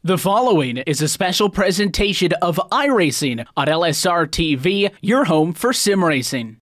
The following is a special presentation of iRacing on LSRTV, your home for sim racing.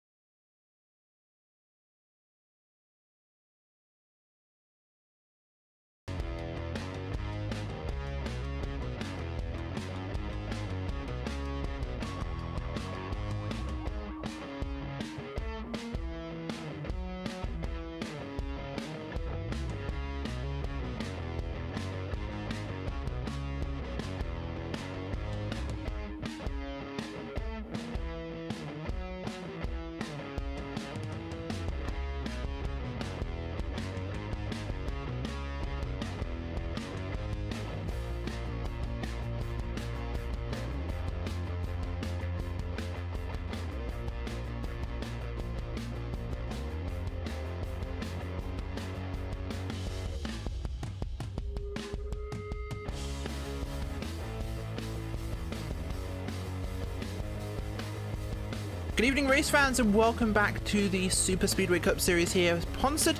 Good evening, race fans, and welcome back to the Superspeedway Cup Series here, sponsored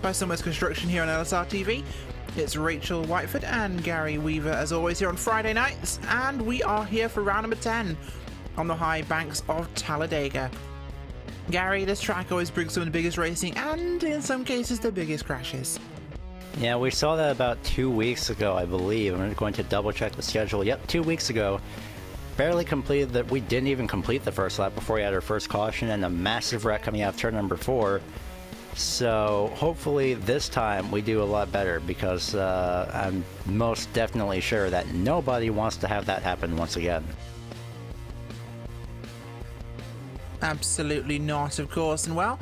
by Sunwest Construction here on LSRTV. It's Rachel Whiteford and Gary Weaver, as always, here on Friday nights, and we are here for round number 10 on the high banks of Talladega. Gary, this track always brings some of the biggest racing and, in some cases, the biggest crashes. Yeah, we saw that about 2 weeks ago, I believe. I'm going to double check the schedule. Yep, 2 weeks ago. Barely completed that. We didn't even complete the first lap before we had our first caution and a massive wreck coming out of turn number 4. So hopefully this time we do a lot better, because I'm most definitely sure that nobody wants to have that happen once again. Absolutely not, of course. And well,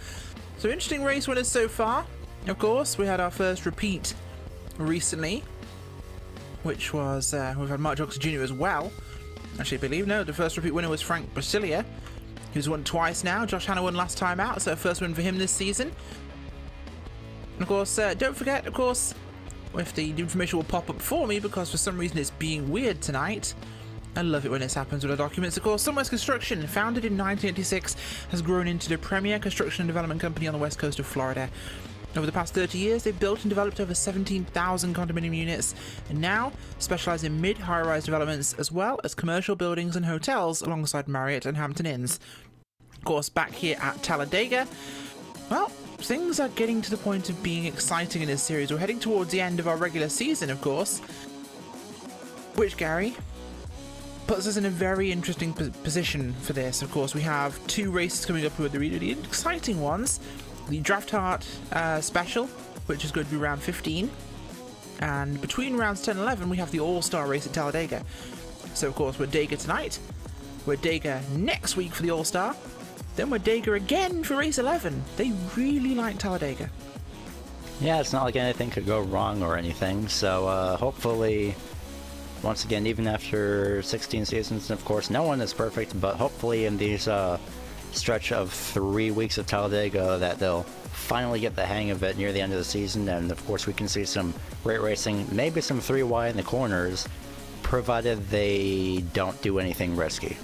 so interesting race winners so far. Of course, we had our first repeat recently, which was we've had Mark Johnson Jr. as well. Actually, I believe, no, the first repeat winner was Frank Brasilia, who's won twice now. Josh Hanna won last time out, so first win for him this season. And of course, don't forget, of course, if the information will pop up for me, because for some reason it's being weird tonight. I love it when this happens with the documents. Of course, Sunwest Construction, founded in 1986, has grown into the premier construction and development company on the west coast of Florida. Over the past 30 years, they've built and developed over 17,000 condominium units, and now specialize in mid-high-rise developments as well as commercial buildings and hotels alongside Marriott and Hampton Inns. Of course, back here at Talladega, well, things are getting to the point of being exciting in this series. We're heading towards the end of our regular season, of course, which, Gary, puts us in a very interesting position for this. Of course, we have 2 races coming up with the really exciting ones. The Draft Heart Special, which is going to be round 15, and between rounds 10 and 11 we have the All-Star race at Talladega. So of course we're Dega tonight, we're Dega next week for the All-Star, then we're Dega again for race 11. They really like Talladega. Yeah, it's not like anything could go wrong or anything, so hopefully, once again, even after 16 seasons, and of course no one is perfect, but hopefully in these stretch of 3 weeks of Talladega that they'll finally get the hang of it near the end of the season, and of course we can see some great racing, maybe some 3 wide in the corners, provided they don't do anything risky.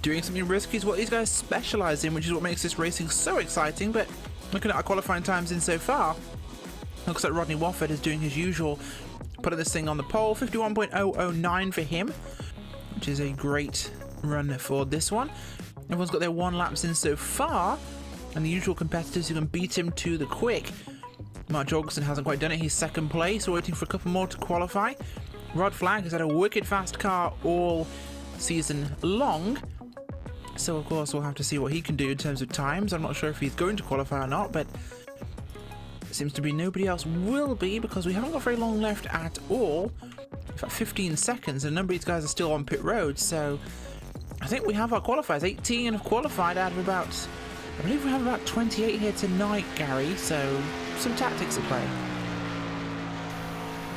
Doing something risky is what these guys specialize in, which is what makes this racing so exciting. But looking at our qualifying times in so far, looks like Rodney Wofford is doing his usual, putting this thing on the pole. 51.009 for him, which is a great run for this one. Everyone's got their 1 laps in so far, and the usual competitors who can beat him to the quick. Mark Jorgensen hasn't quite done it. He's second place, waiting for a couple more to qualify. Rod Flagg has had a wicked fast car all season long, so of course we'll have to see what he can do in terms of times. I'm not sure if he's going to qualify or not, but it seems to be nobody else will be, because we haven't got very long left at all. In fact, 15 seconds, and a number of these guys are still on pit road, so I think we have our qualifiers. 18 have qualified out of about, I believe we have about 28 here tonight, Gary, so some tactics at play.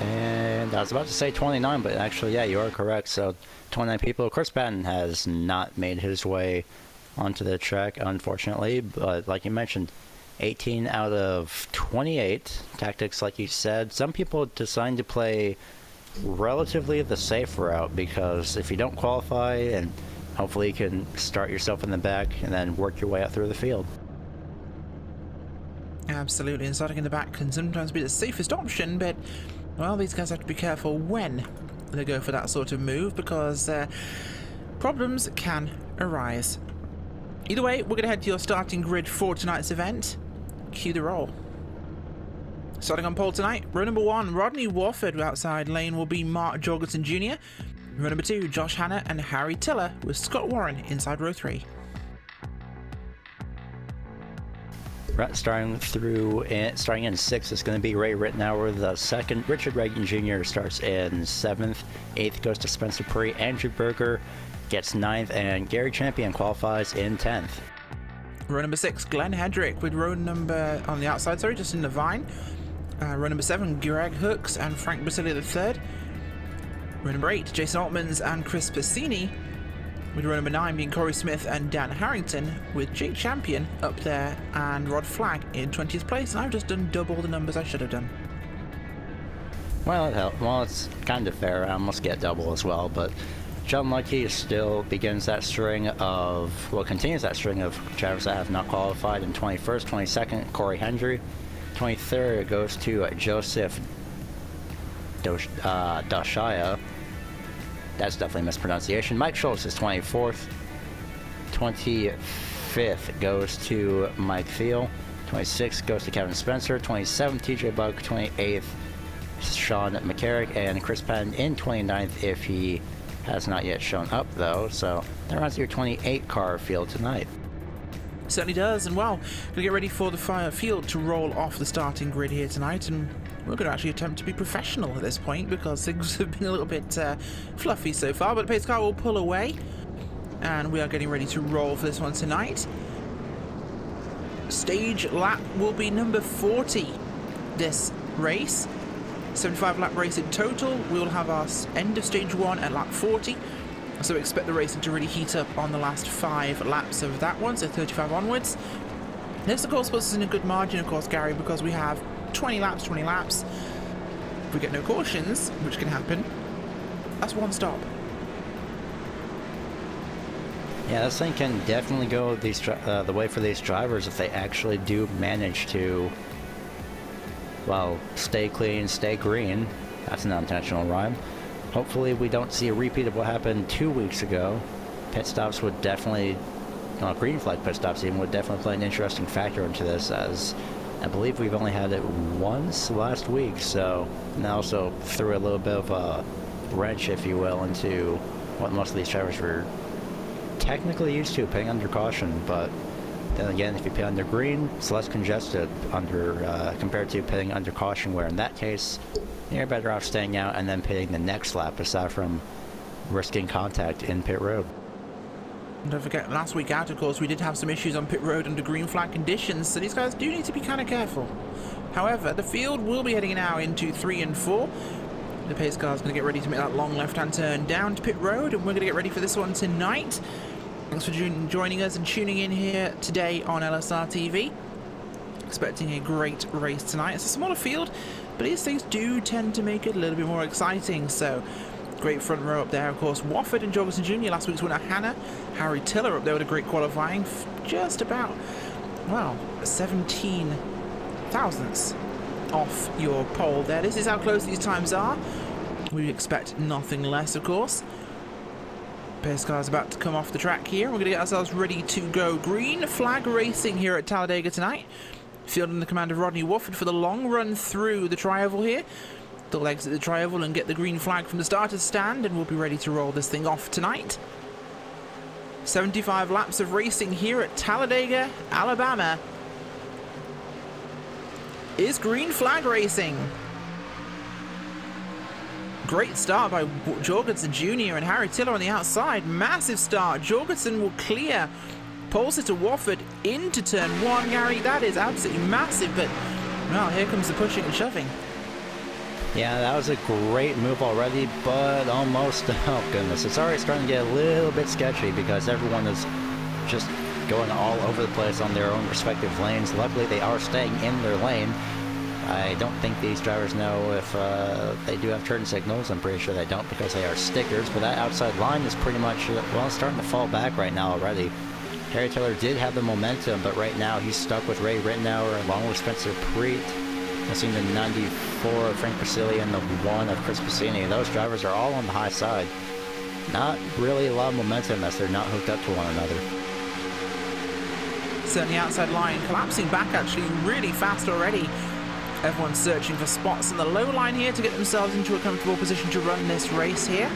And I was about to say 29, but actually, yeah, you are correct. So 29 people. Chris Patton has not made his way onto the track, unfortunately, but like you mentioned, 18 out of 28 tactics, like you said. Some people decide to play relatively the safe route, because if you don't qualify, and hopefully you can start yourself in the back and then work your way out through the field. Absolutely, and starting in the back can sometimes be the safest option, but Well, these guys have to be careful when they go for that sort of move, because problems can arise. Either way, we're going to head to your starting grid for tonight's event. Cue the roll. Starting on pole tonight, row number 1, Rodney Warford. Outside lane will be Mark Jorgensen Jr. Row number 2, Josh Hanna and Harry Tiller, with Scott Warren inside row 3. Starting in 6th is going to be Ray Rittenauer the second. Richard Reagan Jr. starts in 7th. 8th goes to Spencer Pree. Andrew Berger gets 9th, and Gary Champion qualifies in 10th. Row number 6, Glenn Hedrick with row number on the outside, sorry, just in the vine. Row number 7, Greg Hooks and Frank Basilia III. Row number 8, Jason Altmans and Chris Passini, with row number 9 being Corey Smith and Dan Harrington, with Jake Champion up there and Rod Flagg in 20th place. And I've just done double the numbers I should have done. Well, it helped. Well, it's kind of fair. I almost get double as well, but John Lucky still begins that string of, well, continues that string of drivers that have not qualified in 21st, 22nd, Corey Hendry. 23rd goes to Joseph Dashaya. That's definitely a mispronunciation. Mike Schultz is 24th. 25th goes to Mike Thiel. 26th goes to Kevin Spencer. 27th, TJ Buck. 28th, Sean McCarrick. And Chris Patton in 29th if he has not yet shown up, though. So that runs your 28 car field tonight. Certainly does, and well, we'll get ready for the fire field to roll off the starting grid here tonight, and we're going to actually attempt to be professional at this point because things have been a little bit fluffy so far, but the pace car will pull away, and we are getting ready to roll for this one tonight. Stage lap will be number 40 this race. 75 lap race in total. We will have our end of stage 1 at lap 40. So expect the racing to really heat up on the last 5 laps of that one, so 35 onwards. This, of course, puts us in a good margin, of course, Gary, because we have 20 laps. If we get no cautions, which can happen, that's 1 stop. Yeah, this thing can definitely go the way for these drivers if they actually do manage to, well, stay clean, stay green. That's an unintentional rhyme. Hopefully we don't see a repeat of what happened 2 weeks ago. Pit stops would definitely, green flag pit stops even, would definitely play an interesting factor into this, as I believe we've only had it once last week, so that also threw a little bit of a wrench, if you will, into what most of these drivers were technically used to, paying under caution. But then again, if you pay under green, it's less congested compared to pitting under caution, where in that case, you're better off staying out and then pitting the next lap, aside from risking contact in pit road. And don't forget, last week out, of course, we did have some issues on pit road under green flag conditions, so these guys do need to be kind of careful. However, the field will be heading now into 3 and 4. The pace car is going to get ready to make that long left-hand turn down to pit road, and we're going to get ready for this one tonight. Thanks for joining us and tuning in here today on LSRTV. Expecting a great race tonight. It's a smaller field, but these things do tend to make it a little bit more exciting. So, great front row up there, of course. Wofford and Jorgensen Jr., last week's winner Hanna. Harry Tiller up there with a great qualifying. Just about, well, 17 thousandths off your pole there. This is how close these times are. We expect nothing less, of course. Pace car is about to come off the track here. We're going to get ourselves ready to go. Green flag racing here at Talladega tonight. Field under the command of Rodney Wofford for the long run through the tri-oval here. They'll exit the tri-oval and get the green flag from the starter's stand, and we'll be ready to roll this thing off tonight. 75 laps of racing here at Talladega, Alabama. Is green flag racing. Great start by Jorgensen Jr. and Harry Tiller on the outside. Massive start. Jorgensen will clear pole sitter Wofford into turn 1. Gary, that is absolutely massive, but well, here comes the pushing and shoving. Yeah, that was a great move already, but almost, oh goodness, it's already starting to get a little bit sketchy because everyone is just going all over the place on their own respective lanes. Luckily, they are staying in their lane. I don't think these drivers know if they do have turn signals. I'm pretty sure they don't because they are stickers, but that outside line is pretty much, well, starting to fall back right now already. Harry Tiller did have the momentum, but right now he's stuck with Ray Rittenauer along with Spencer Pree. I've seen the 94 of Frank Basili and the 1 of Chris Bassini. Those drivers are all on the high side. Not really a lot of momentum as they're not hooked up to one another. Certainly outside line, collapsing back actually really fast already. Everyone's searching for spots in the low line here to get themselves into a comfortable position to run this race here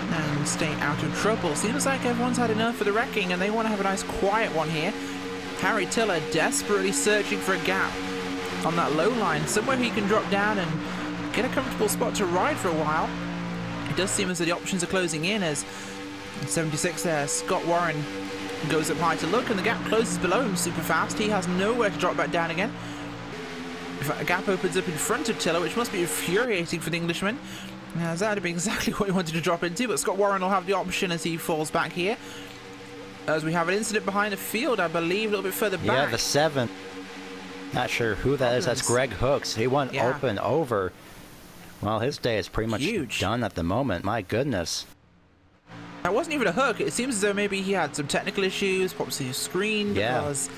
and stay out of trouble. Seems like everyone's had enough of the wrecking and they want to have a nice quiet one here. Harry Tiller desperately searching for a gap on that low line, somewhere he can drop down and get a comfortable spot to ride for a while. It does seem as though the options are closing in as 76 there, Scott Warren goes up high to look and the gap closes below him super fast. He has nowhere to drop back down again. In fact, a gap opens up in front of Tiller, which must be infuriating for the Englishman. Now, that would be exactly what he wanted to drop into, but Scott Warren will have the option as he falls back here. As we have an incident behind the field, I believe, a little bit further back. Yeah, the 7th. Not sure who that is. That's Greg Hooks. He went open over. Well, his day is pretty much done at the moment. My goodness. That wasn't even a hook. It seems as though maybe he had some technical issues, possibly his screen, because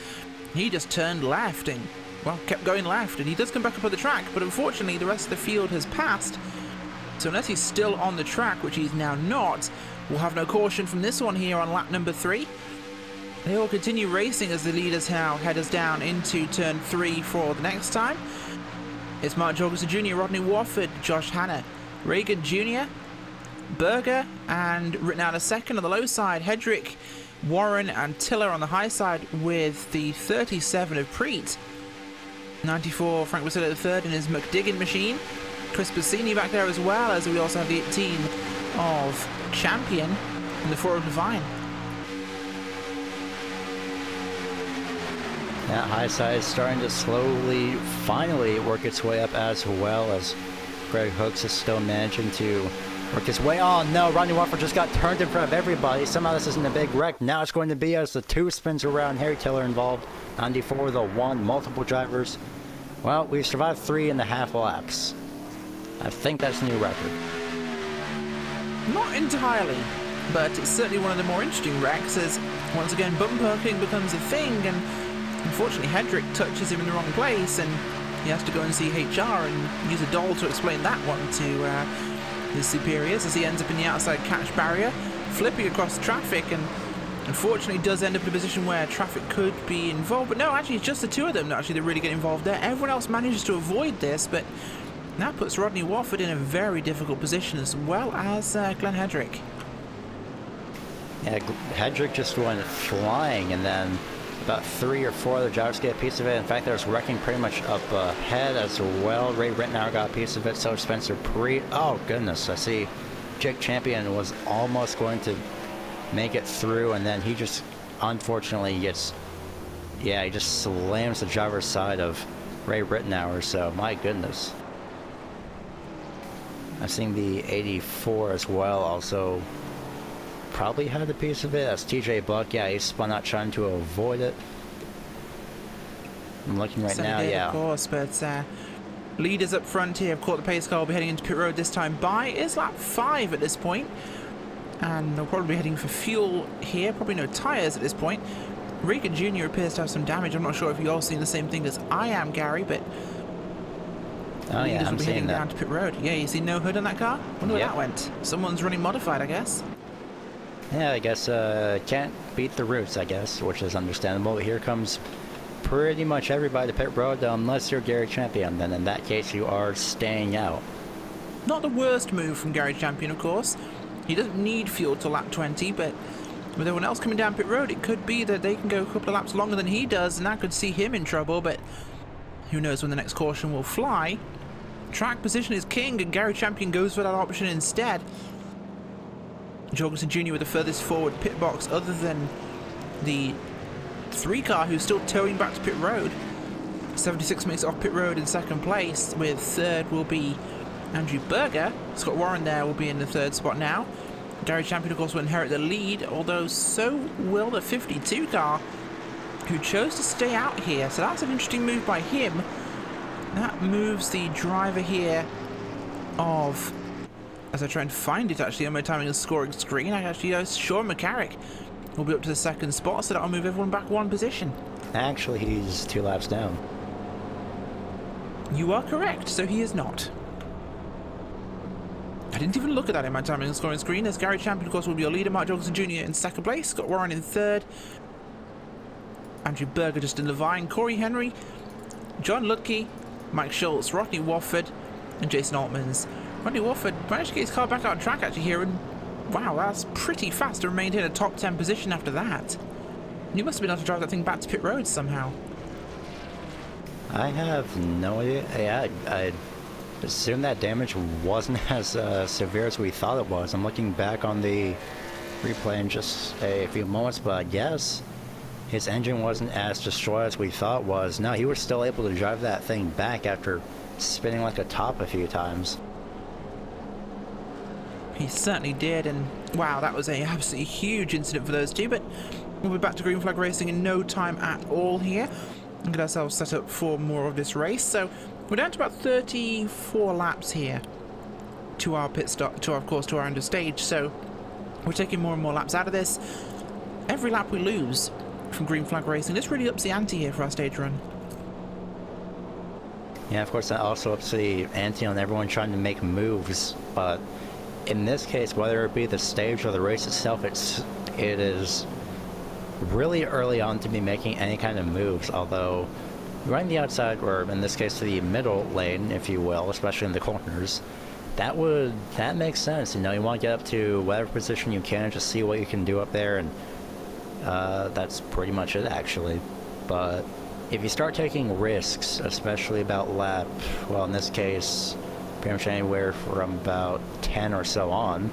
he just turned left and, well, kept going left. And he does come back up on the track, but unfortunately the rest of the field has passed. So unless he's still on the track, which he's now not, we'll have no caution from this one here on lap number 3. They will continue racing as the leaders now head us down into turn 3 for the next time. It's Mark Jorgensen Jr., Rodney Wofford, Josh Hanna, Reagan Jr., Berger, and Rittenhouse second on the low side. Hedrick, Warren, and Tiller on the high side with the 37 of Preet. 94, Frank Basili the third in his McDiggin machine. Chris Bassini back there as well, as we also have the 18 of Champion and the 4 of Devine. That high side is starting to slowly, finally work its way up as well as Greg Hooks is still managing to work his way. Oh no, Rodney Wofford just got turned in front of everybody. Somehow this isn't a big wreck. Now it's going to be as the 2 spins around. Harry Tiller involved. 94, the 1, multiple drivers. Well, we've survived 3.5 laps. I think that's a new record. Not entirely, but it's certainly one of the more interesting wrecks as once again bump parking becomes a thing, and unfortunately Hedrick touches him in the wrong place and he has to go and see HR and use a doll to explain that one to his superiors as he ends up in the outside catch barrier, flipping across traffic, and unfortunately does end up in a position where traffic could be involved. But no, actually it's just the 2 of them that actually really get involved there. Everyone else manages to avoid this, but that puts Rodney Wofford in a very difficult position, as well as Glenn Hedrick. Yeah, Hedrick just went flying, and then about 3 or 4 other drivers get a piece of it. In fact, there's wrecking pretty much up ahead as well. Ray Rittenauer got a piece of it, so Spencer Preet. Oh, goodness. I see Jake Champion was almost going to make it through, and then he just, unfortunately, gets, yeah, he just slams the driver's side of Ray Rittenauer, so my goodness. I've seen the 84 as well, also probably had a piece of it. That's TJ Buck. Yeah, he spun out trying to avoid it. I'm looking right now, yeah. Of course, but leaders up front here have caught the pace car. Will be heading into pit road this time by is lap 5 at this point, and they'll probably be heading for fuel here. Probably no tyres at this point. Regan Jr. appears to have some damage. I'm not sure if you're all seeing the same thing as I am, Gary, but oh yeah, I'm seeing that. Down to pit road. Yeah, you see no hood on that car? Wonder where that went. Someone's running modified, I guess. Yeah, I guess can't beat the roots, I guess, which is understandable. But here comes pretty much everybody to pit road, unless you're Gary Champion. Then in that case, you are staying out. Not the worst move from Gary Champion, of course. He doesn't need fuel till lap 20, but with everyone else coming down pit road, it could be that they can go a couple of laps longer than he does, and that could see him in trouble. But who knows when the next caution will fly. Track position is king, and Gary Champion goes for that option instead. Jorgensen Jr. with the furthest forward pit box other than the 3 car who's still towing back to pit road. 76 makes it off pit road in 2nd place, with 3rd will be Andrew Berger. Scott Warren there will be in the 3rd spot now. Gary Champion, of course, will inherit the lead, although so will the 52 car, who chose to stay out here. So that's an interesting move by him. That moves the driver here of, as I try and find it actually on my timing and scoring screen, Sean McCarrick will be up to the 2nd spot, so that'll move everyone back 1 position. Actually, he's 2 laps down. You are correct, so he is not. I didn't even look at that in my timing and scoring screen. As Gary Champion, of course, will be your leader. Mark Jorgensen Jr. in second place. Scott Warren in third. Andrew Berger, Justin Levine, Corey Henry, John Ludke, Mike Schultz, Rodney Wofford, and Jason Altmans. Rodney Wofford managed to get his car back on track actually here, and wow, that's pretty fast to remain in a top 10 position after that. You must have been able to drive that thing back to pit road somehow. I have no idea. Yeah, I assume that damage wasn't as severe as we thought it was. I'm looking back on the replay in just a few moments, but I guess his engine wasn't as destroyed as we thought it was. No, he was still able to drive that thing back after spinning like a top a few times. He certainly did, and wow, that was a absolutely huge incident for those two, but we'll be back to green flag racing in no time at all here. And get ourselves set up for more of this race. So we're down to about 34 laps here to our pit stop, of course, to our end of stage. So we're taking more and more laps out of this. Every lap we lose from green flag racing, this really ups the ante here for our stage run. Yeah, of course, that also ups the ante on everyone trying to make moves, but in this case, whether it be the stage or the race itself, it is really early on to be making any kind of moves, although running the outside, or in this case the middle lane, if you will, especially in the corners, that makes sense. You know, you want to get up to whatever position you can and just see what you can do up there, and that's pretty much it actually. But if you start taking risks, especially about lap, well, in this case pretty much anywhere from about 10 or so on,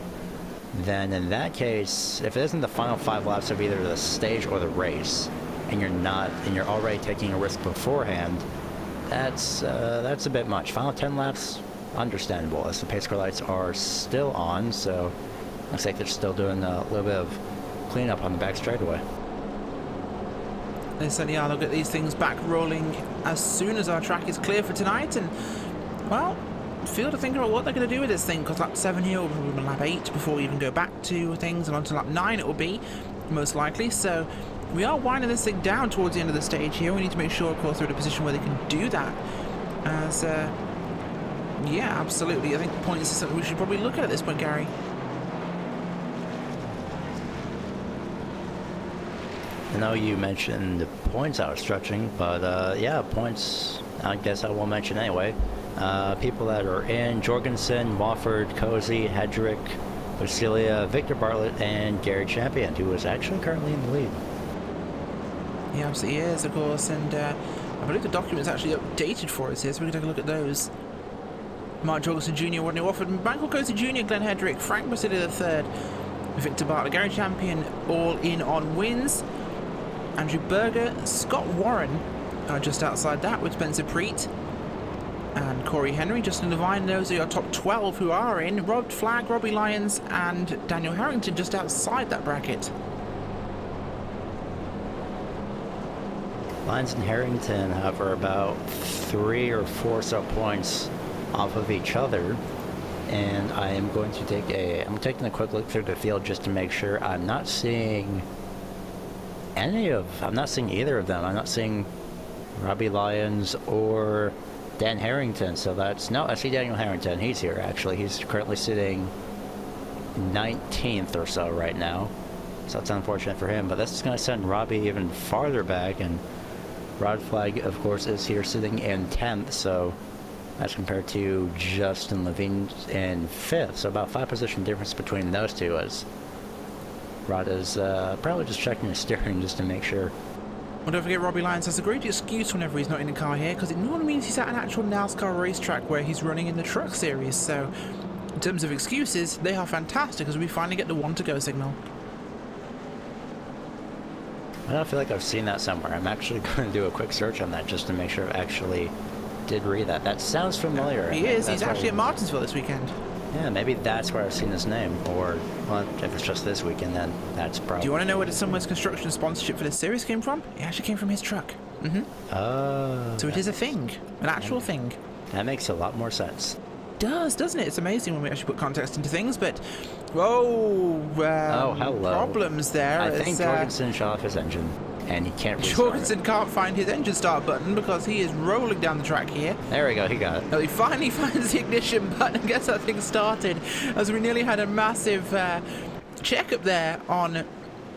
then in that case, if it isn't the final 5 laps of either the stage or the race, and you're already taking a risk beforehand, that's a bit much. Final 10 laps, understandable, as the pace car lights are still on, so looks like they're still doing a little bit of cleanup on the back straightaway. They certainly are. They'll get these things back rolling as soon as our track is clear for tonight, and well, field to think about what they're going to do with this thing, because lap 7 here will be lap 8 before we even go back to things, and on to lap 9 it will be, most likely. So we are winding this thing down towards the end of the stage here. We need to make sure, of course, they're in a position where they can do that. As, yeah, absolutely. I think the points is something we should probably look at this point, Gary. I know you mentioned the points I was stretching, but yeah, points I guess I will mention anyway. People that are in: Jorgensen, Wofford, Cozy, Hedrick, Vasilia, Victor Bartlett, and Gary Champion, who is actually currently in the lead. He absolutely is, of course, and I believe the document's actually updated for us here, so we can take a look at those. Mark Jorgensen Jr., Rodney Wofford, Michael Cozy Jr., Glenn Hedrick, Frank Vasilia III, Victor Bartlett, Gary Champion, all in on wins. Andrew Berger, Scott Warren are just outside that with Spencer Preet and Corey Henry. Justin Levine, those are your top 12 who are in. Rob Flagg, Robbie Lyons, and Daniel Harrington just outside that bracket. Lyons and Harrington have about 3 or 4 points off of each other, and I am going to I'm taking a quick look through the field just to make sure. I'm not seeing either of them. I'm not seeing Robbie Lyons or Dan Harrington, so I see Daniel Harrington. He's here actually. He's currently sitting 19th or so right now, so that's unfortunate for him, but this is going to send Robbie even farther back, and Rod Flagg, of course, is here sitting in 10th, so as compared to Justin Levine in 5th, so about 5 position difference between those two, as Rod is probably just checking his steering just to make sure. Well, don't forget, Robbie Lyons has a great excuse whenever he's not in the car here, because it normally means he's at an actual NASCAR racetrack where he's running in the truck series. So in terms of excuses, they are fantastic as we finally get the 1 to go signal. I don't feel like I've seen that somewhere. I'm actually going to do a quick search on that just to make sure I actually did read that. That sounds familiar. He is. He's actually at Martinsville this weekend. Yeah, maybe that's where I've seen his name. Or, well, if it's just this weekend, then that's probably... Do you want to know where the Sunwest construction sponsorship for this series came from? It actually came from his truck. Oh. So it is a thing. An actual thing. That makes a lot more sense. does, doesn't it? It's amazing when we actually put context into things, but... Whoa! Hello. Problems there. I think Jorgensen shut off his engine, and he can't restart Jorgensen can't find his engine start button because he is rolling down the track here. There we go, he got it. Oh, he finally finds the ignition button and gets that thing started, as we nearly had a massive checkup there on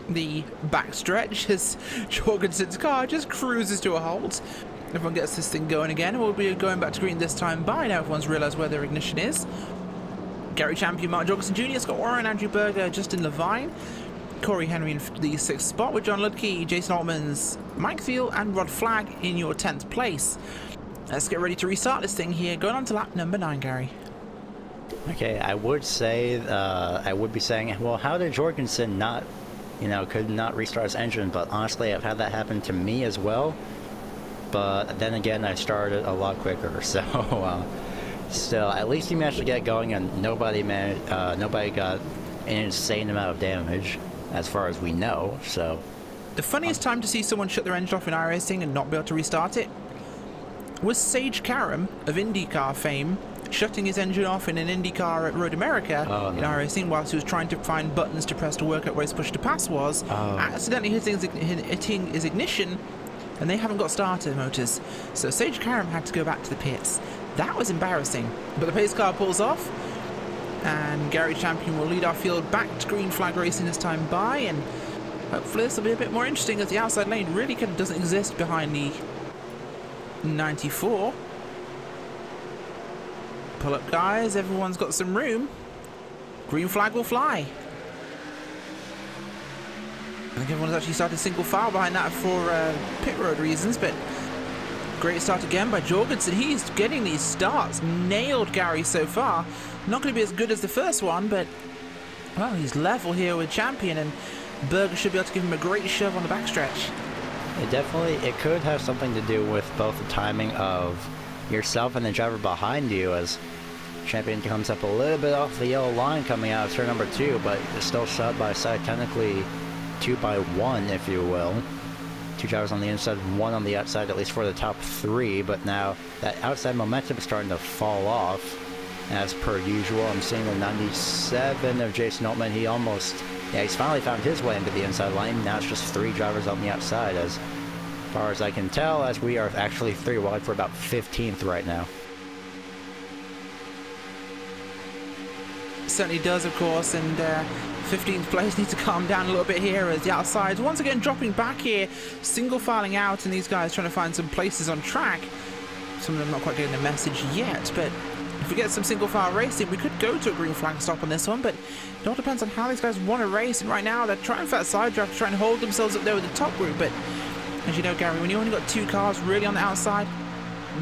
the backstretch as Jorgensen's car just cruises to a halt. Everyone gets this thing going again. We'll be going back to green this time by now. Everyone's realised where their ignition is. Gary Champion, Mark Jorgensen Jr., Scott Warren, Andrew Berger, Justin Levine, Corey Henry in the 6th spot with John Ludke, Jason Altmans, Mike Thiel, and Rod Flagg in your 10th place. Let's get ready to restart this thing here. Going on to lap number 9, Gary. Okay, I would say, I would be saying, well, how did Jorgensen not, could not restart his engine? But honestly, I've had that happen to me as well. But then again, I started a lot quicker, so still, at least he managed to get going, and nobody got an insane amount of damage, as far as we know. So, the funniest time to see someone shut their engine off in iRacing and not be able to restart it was Sage Karam of IndyCar fame shutting his engine off in an IndyCar at Road America in iRacing whilst he was trying to find buttons to press to work out where his push to pass was, accidentally hitting his ignition. And they haven't got starter motors, so Sage Karam had to go back to the pits. That was embarrassing. But the pace car pulls off, and Gary Champion will lead our field back to green flag racing this time by, and hopefully this will be a bit more interesting as the outside lane really kind of doesn't exist behind the 94. Pull up, guys. Everyone's got some room. Green flag will fly. I think everyone's actually started single file behind that for pit road reasons, but great start again by Jorgensen. He's getting these starts. Nailed Gary so far. Not going to be as good as the first one, but, well, he's level here with Champion, and Berger should be able to give him a great shove on the backstretch. It could have something to do with both the timing of yourself and the driver behind you, as Champion comes up a little bit off the yellow line coming out of turn number 2, but is still side by side, technically 2 by 1, if you will. 2 drivers on the inside, 1 on the outside, at least for the top 3, but now that outside momentum is starting to fall off, as per usual. I'm seeing the 97 of Jason Altman. He's finally found his way into the inside lane. Now it's just 3 drivers on the outside, as far as I can tell, as we are actually 3 wide for about 15th right now. Certainly does, of course, and 15th place needs to calm down a little bit here as the outsides once again dropping back here, single filing out, and these guys trying to find some places on track. Some of them not quite getting the message yet, but if we get some single file racing, we could go to a green flag stop on this one, but it all depends on how these guys want to race, and right now they're trying for that side drive to try and hold themselves up there with the top group, but as you know, Gary, when you only got 2 cars really on the outside,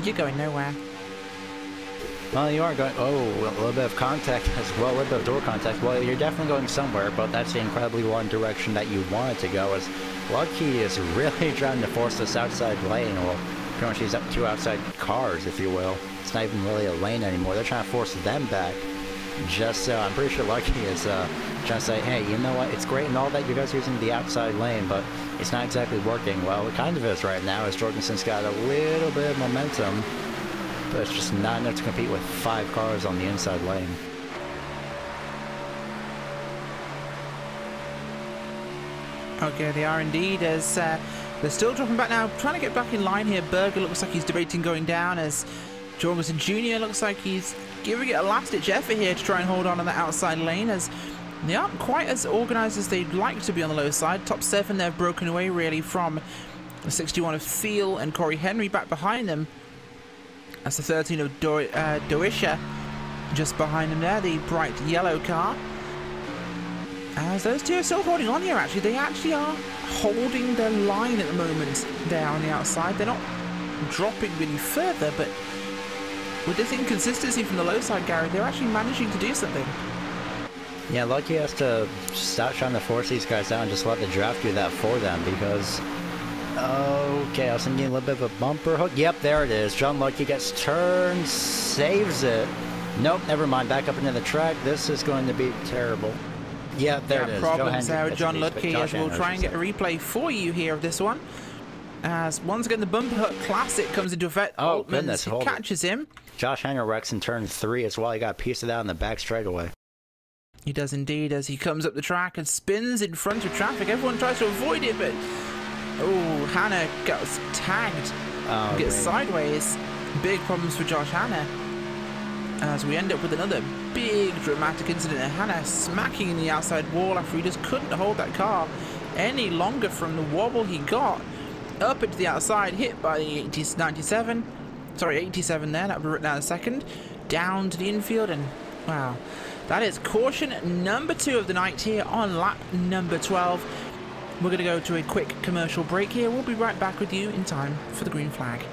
you're going nowhere. Well, you are going, a little bit of contact as well, a little bit of door contact. Well, you're definitely going somewhere, but that's the incredibly one direction that you wanted to go, as Lucky is really trying to force this outside lane. Well, pretty much these 2 outside cars, if you will. It's not even really a lane anymore. They're trying to force them back. Just so, I'm pretty sure Lucky is trying to say, hey, you know what, it's great and all that you guys are using the outside lane, but it's not exactly working. Well, it kind of is right now, as Jorgensen's got a little bit of momentum, but it's just not enough to compete with 5 cars on the inside lane. Okay, they are indeed, as they're still dropping back now, trying to get back in line here. Berger looks like he's debating going down, as Jorgensen Jr. looks like he's giving it a last-ditch effort here to try and hold on that outside lane, as they aren't quite as organised as they'd like to be on the low side. Top 7, they've broken away really from the 61 of Thiel and Corey Henry back behind them. That's the 13 of Doisha just behind them there, the bright yellow car. As those 2 are still holding on here, actually. They actually are holding their line at the moment there on the outside. They're not dropping any further, but with this inconsistency from the low side, Gary, they're actually managing to do something. Yeah, Lucky has to stop trying to force these guys out and just let the draft do that for them, because... Okay, I was thinking a little bit of a bumper hook. Yep, there it is. John Lucky gets turned, saves it. Nope, never mind. Back up into the track. This is going to be terrible. Yeah, there it is. Problems there with John Ludke, as we'll try and get a replay for you here of this one. As once again the bumper hook classic comes into effect. Oh, Altman goodness, hold it. catches him. Josh Hanger wrecks in turn 3 as well. He got a piece of that in the back straightaway. He does indeed, as he comes up the track and spins in front of traffic. Everyone tries to avoid it, but oh, Hanna gets tagged, gets sideways. Big problems for Josh Hanna, as we end up with another big dramatic incident. Hanna smacking in the outside wall after he just couldn't hold that car any longer from the wobble he got. Up into the outside, hit by the 87 there, that will be written down in a second. Down to the infield, and wow. That is caution number 2 of the night here on lap number 12. We're going to go to a quick commercial break here. We'll be right back with you in time for the green flag.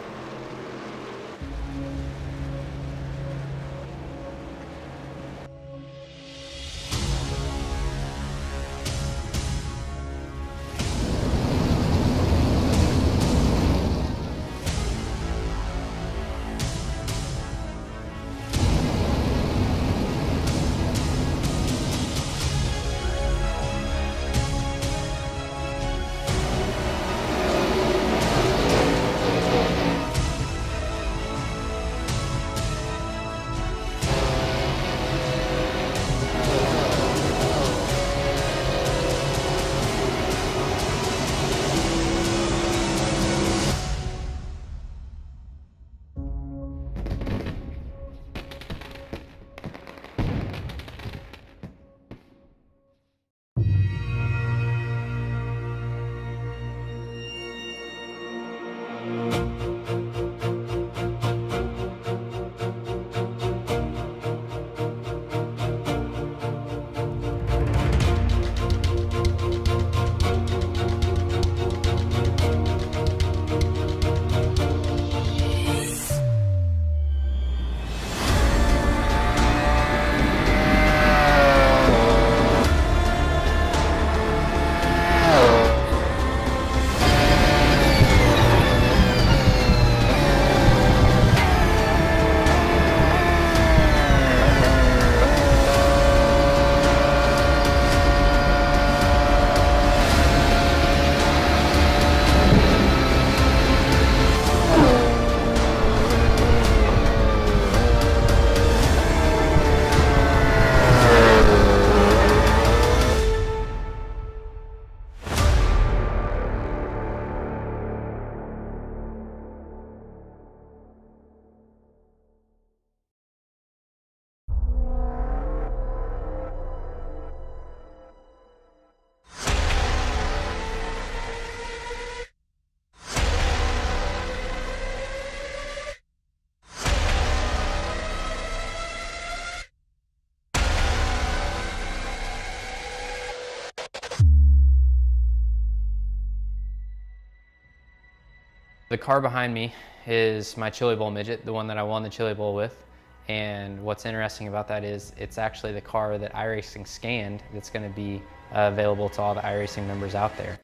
The car behind me is my Chili Bowl midget, the one that I won the Chili Bowl with. And what's interesting about that is it's actually the car that iRacing scanned that's going to be available to all the iRacing members out there.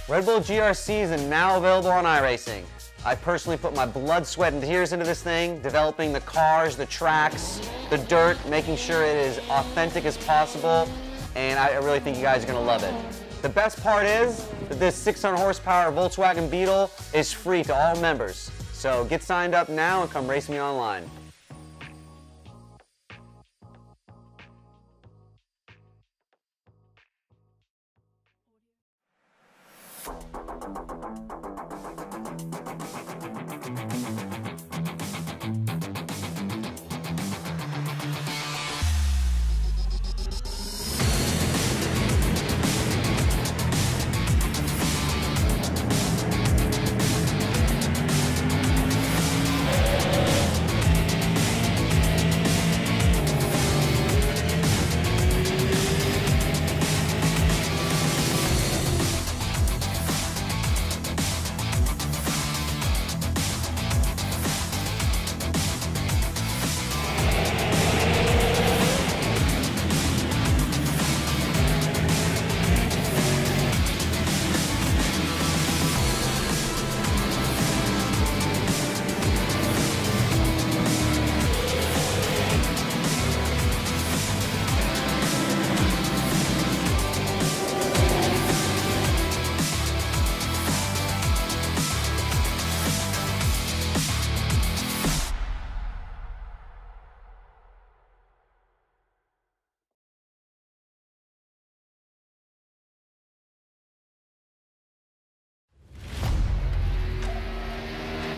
Red Bull GRCs are now available on iRacing. I personally put my blood, sweat, and tears into this thing, developing the cars, the tracks, the dirt, making sure it is authentic as possible, and I really think you guys are going to love it. The best part is that this 600 horsepower Volkswagen Beetle is free to all members. So get signed up now and come race me online.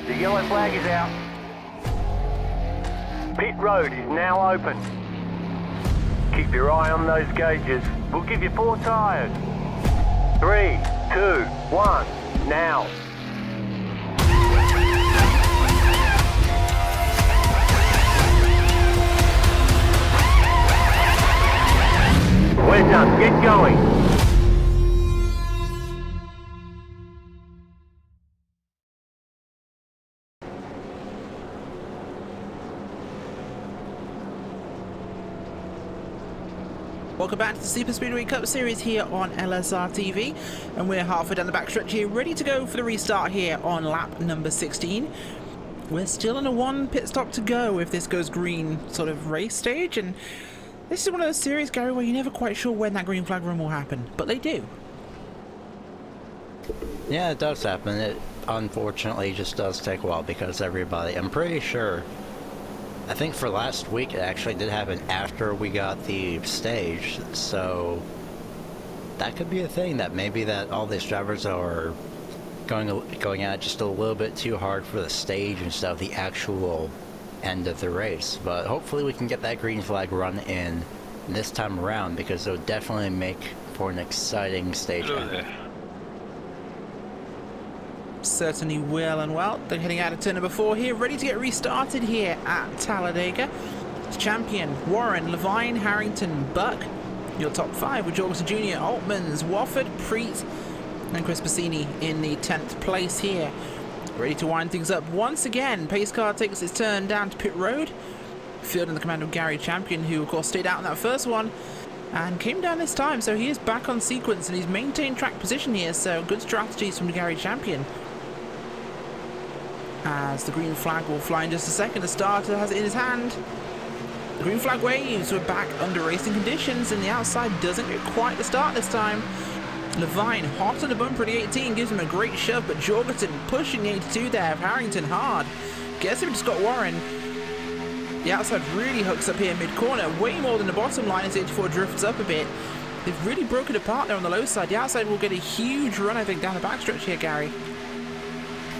The yellow flag is out. Pit road is now open. Keep your eye on those gauges. We'll give you 4 tyres. 3, 2, 1, now. We're done. Get going. Welcome back to the Superspeedway Cup Series here on LSRTV, and we're halfway down the backstretch here, ready to go for the restart here on lap number 16. We're still in a 1 pit stop to go if this goes green sort of race stage, and this is one of those series, Gary, where you're never quite sure when that green flag run will happen, but they do. Yeah, it does happen. It unfortunately just does take a while because everybody, I'm pretty sure, I think for last week it actually did happen after we got the stage, so that could be a thing, that maybe that all these drivers are going at just a little bit too hard for the stage instead of the actual end of the race. But hopefully we can get that green flag run in this time around, because it would definitely make for an exciting stage. Certainly will, and well, they're heading out of turn number 4 here, ready to get restarted here at Talladega. It's Champion, Warren, Levine, Harrington, Buck. Your top 5 with Jorgensen Jr., Altmans, Wofford, Preet, and Chris Bassini in the 10th place here. Ready to wind things up once again. Pace car takes its turn down to pit road. Field in the command of Gary Champion, who of course stayed out in that first one and came down this time, so he is back on sequence and he's maintained track position here, so good strategies from Gary Champion. As the green flag will fly in just a second, the starter has it in his hand. The green flag waves. We're back under racing conditions, and the outside doesn't get quite the start this time. Levine hot on the bumper at the 18, gives him a great shove, but Jorgensen pushing the 82 there. Harrington hard. Gets him to Scott Warren. The outside really hooks up here mid-corner, way more than the bottom line as the 84 drifts up a bit. They've really broken apart there on the low side. The outside will get a huge run, I think, down the backstretch here, Gary.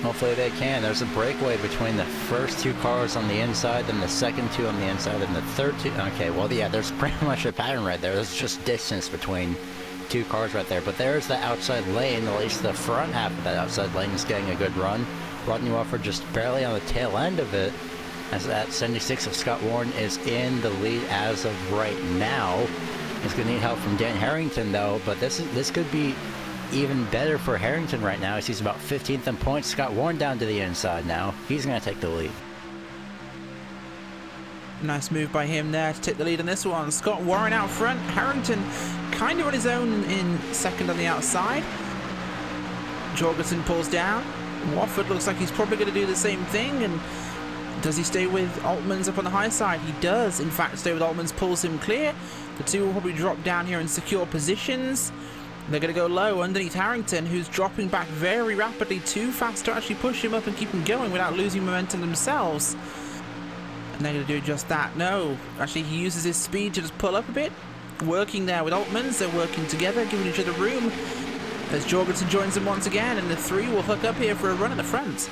Hopefully they can. There's a breakaway between the first 2 cars on the inside, then the second 2 on the inside, and the third 2. Okay, well, yeah, there's pretty much a pattern right there. There's just distance between 2 cars right there. But there's the outside lane. At least the front half of that outside lane is getting a good run. Rodney Wofford just barely on the tail end of it, as that 76 of Scott Warren is in the lead as of right now. He's going to need help from Dan Harrington, though, but this could be even better for Harrington right now, as he's about 15th in points. Scott Warren down to the inside now. He's going to take the lead. Nice move by him there to take the lead on this one. Scott Warren out front. Harrington kind of on his own in second on the outside. Jorgensen pulls down. Wofford looks like he's probably going to do the same thing, and does he stay with Altmans up on the high side? He does, in fact, stay with Altmans, pulls him clear. The two will probably drop down here and secure positions. They're going to go low underneath Harrington, who's dropping back very rapidly, too fast to actually push him up and keep him going without losing momentum themselves. And they're going to do just that. No, actually he uses his speed to just pull up a bit. Working there with Altmans, they're working together, giving each other room. As Jorgensen joins them once again, and the three will hook up here for a run at the front.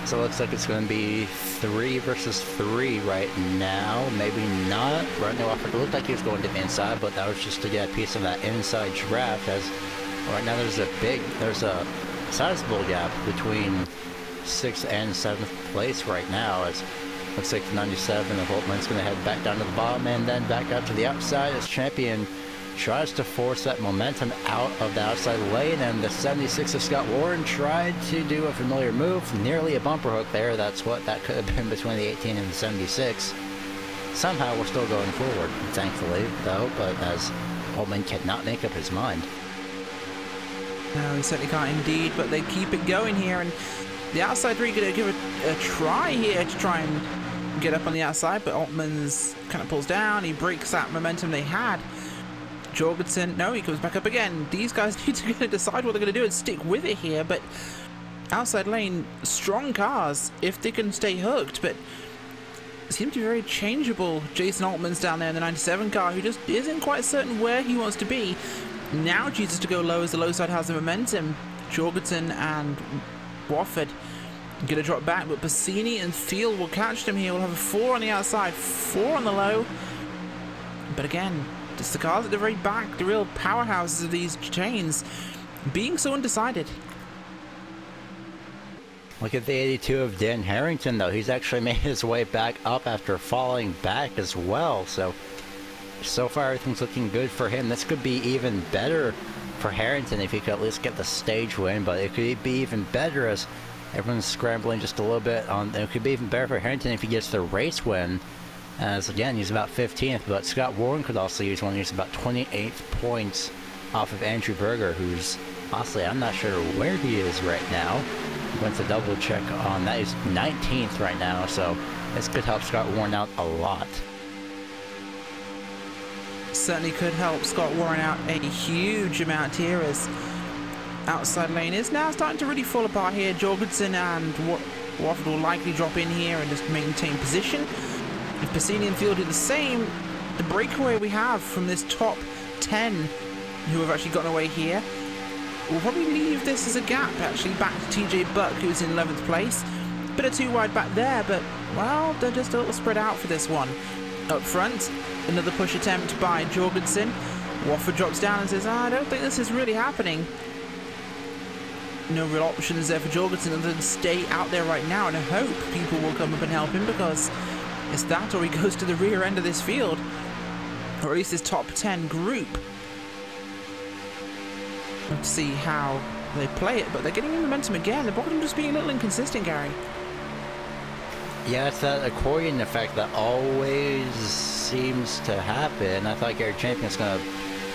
So it looks like it's going to be 3 versus 3 right now. Maybe not. Right now, it looked like he was going to the inside, but that was just to get a piece of that inside draft. As right now, there's a sizable gap between 6th and 7th place right now. As looks like the 97 of Holtman's going to head back down to the bottom and then back up to the outside as Champion tries to force that momentum out of the outside lane, and the 76 of Scott Warren tried to do a familiar move, nearly a bumper hook there. That's what that could have been between the 18 and the 76. Somehow we're still going forward, thankfully, though, but as Holtman cannot make up his mind. No, he certainly can't indeed, but they keep it going here, and the outside three going to give it a try here to try and get up on the outside, but Altman's kind of pulls down. He breaks that momentum they had. Jorgensen, no, he comes back up again. These guys need to decide what they're going to do and stick with it here, but outside lane, strong cars if they can stay hooked, but seem to be very changeable. Jason Altman's down there in the 97 car, who just isn't quite certain where he wants to be. Now chooses to go low as the low side has the momentum. Jorgensen and Wofford going to drop back, but Bassini and Thiel will catch them here. We'll have a 4 on the outside, 4 on the low, but again, just the cars at the very back, the real powerhouses of these chains, being so undecided. Look at the 82 of Dan Harrington, though. He's actually made his way back up after falling back as well. So far, everything's looking good for him. This could be even better for Harrington if he could at least get the stage win, but it could be even better as everyone's scrambling just a little bit. It could be even better for Harrington if he gets the race win. As again, he's about 15th, but Scott Warren could also use one. He's about 28 points off of Andrew Berger, who's honestly, I'm not sure where he is right now. Went to double check on that. He's 19th right now, so this could help Scott Warren out a lot. Certainly could help Scott Warren out a huge amount here, as outside lane is now starting to really fall apart here. Jorgensen and Wofford will likely drop in here and just maintain position. If Bassini and Thiel do the same, the breakaway we have from this top 10 who have actually gotten away here will probably leave this as a gap, actually, back to TJ Buck, who's in 11th place. Bit of too wide back there, but, well, they're just a little spread out for this one. Up front, another push attempt by Jorgensen. Wofford drops down and says, I don't think this is really happening. No real options there for Jorgensen other than stay out there right now and hope people will come up and help him, because it's that or he goes to the rear end of this field, or at least this top 10 group. Let's see how they play it, but they're getting momentum again. The bottom just being a little inconsistent, Gary. Yeah, it's that accordion effect that always seems to happen. I thought Gary Champion's going to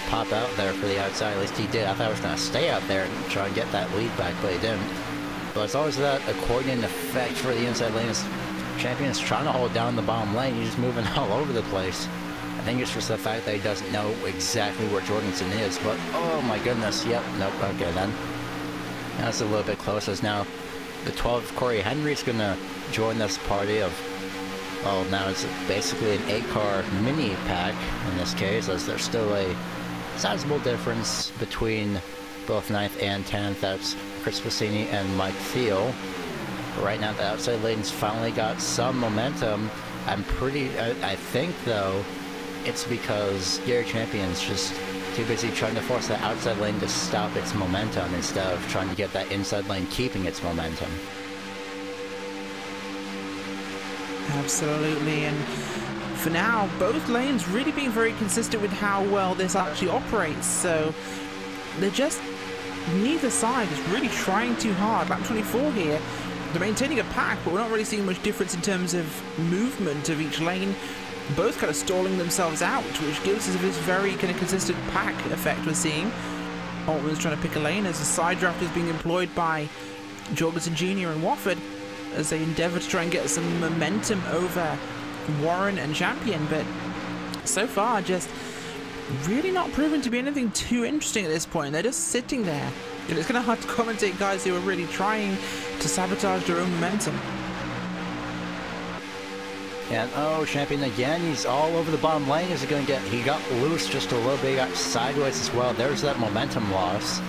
pop out there for the outside, at least he did. I thought he was going to stay out there and try and get that lead back, but he didn't. But it's always that accordion effect for the inside lane. Champion's trying to hold down the bottom lane. He's just moving all over the place. I think it's just the fact that he doesn't know exactly where Jorgensen is, but oh my goodness, yep, nope, okay then. That's a little bit close, as now the 12 Corey Henry's gonna join this party of, well, now it's basically an 8-car mini pack in this case, as there's still a sizable difference between both 9th and 10th. That's Chris Bassini and Mike Thiel. Right now the outside lane's finally got some momentum. I think though it's because Gary Champion's just too busy trying to force the outside lane to stop its momentum instead of trying to get that inside lane keeping its momentum. Absolutely, and for now both lanes really being very consistent with how well this actually operates, so they're just, neither side is really trying too hard. Lap 24 here, they're maintaining a pack, but we're not really seeing much difference in terms of movement of each lane. Both kind of stalling themselves out, which gives us this very kind of consistent pack effect we're seeing. Altman's trying to pick a lane as a side draft is being employed by Jorgensen Jr. and Wofford as they endeavour to try and get some momentum over Warren and Champion, but so far just really not proven to be anything too interesting at this point. They're just sitting there, and it's kind of hard to commentate guys who are really trying to sabotage their own momentum. And oh, Champion again, he's all over the bottom lane. Is he going to get, he got loose just a little bit, he got sideways as well. There's that momentum loss.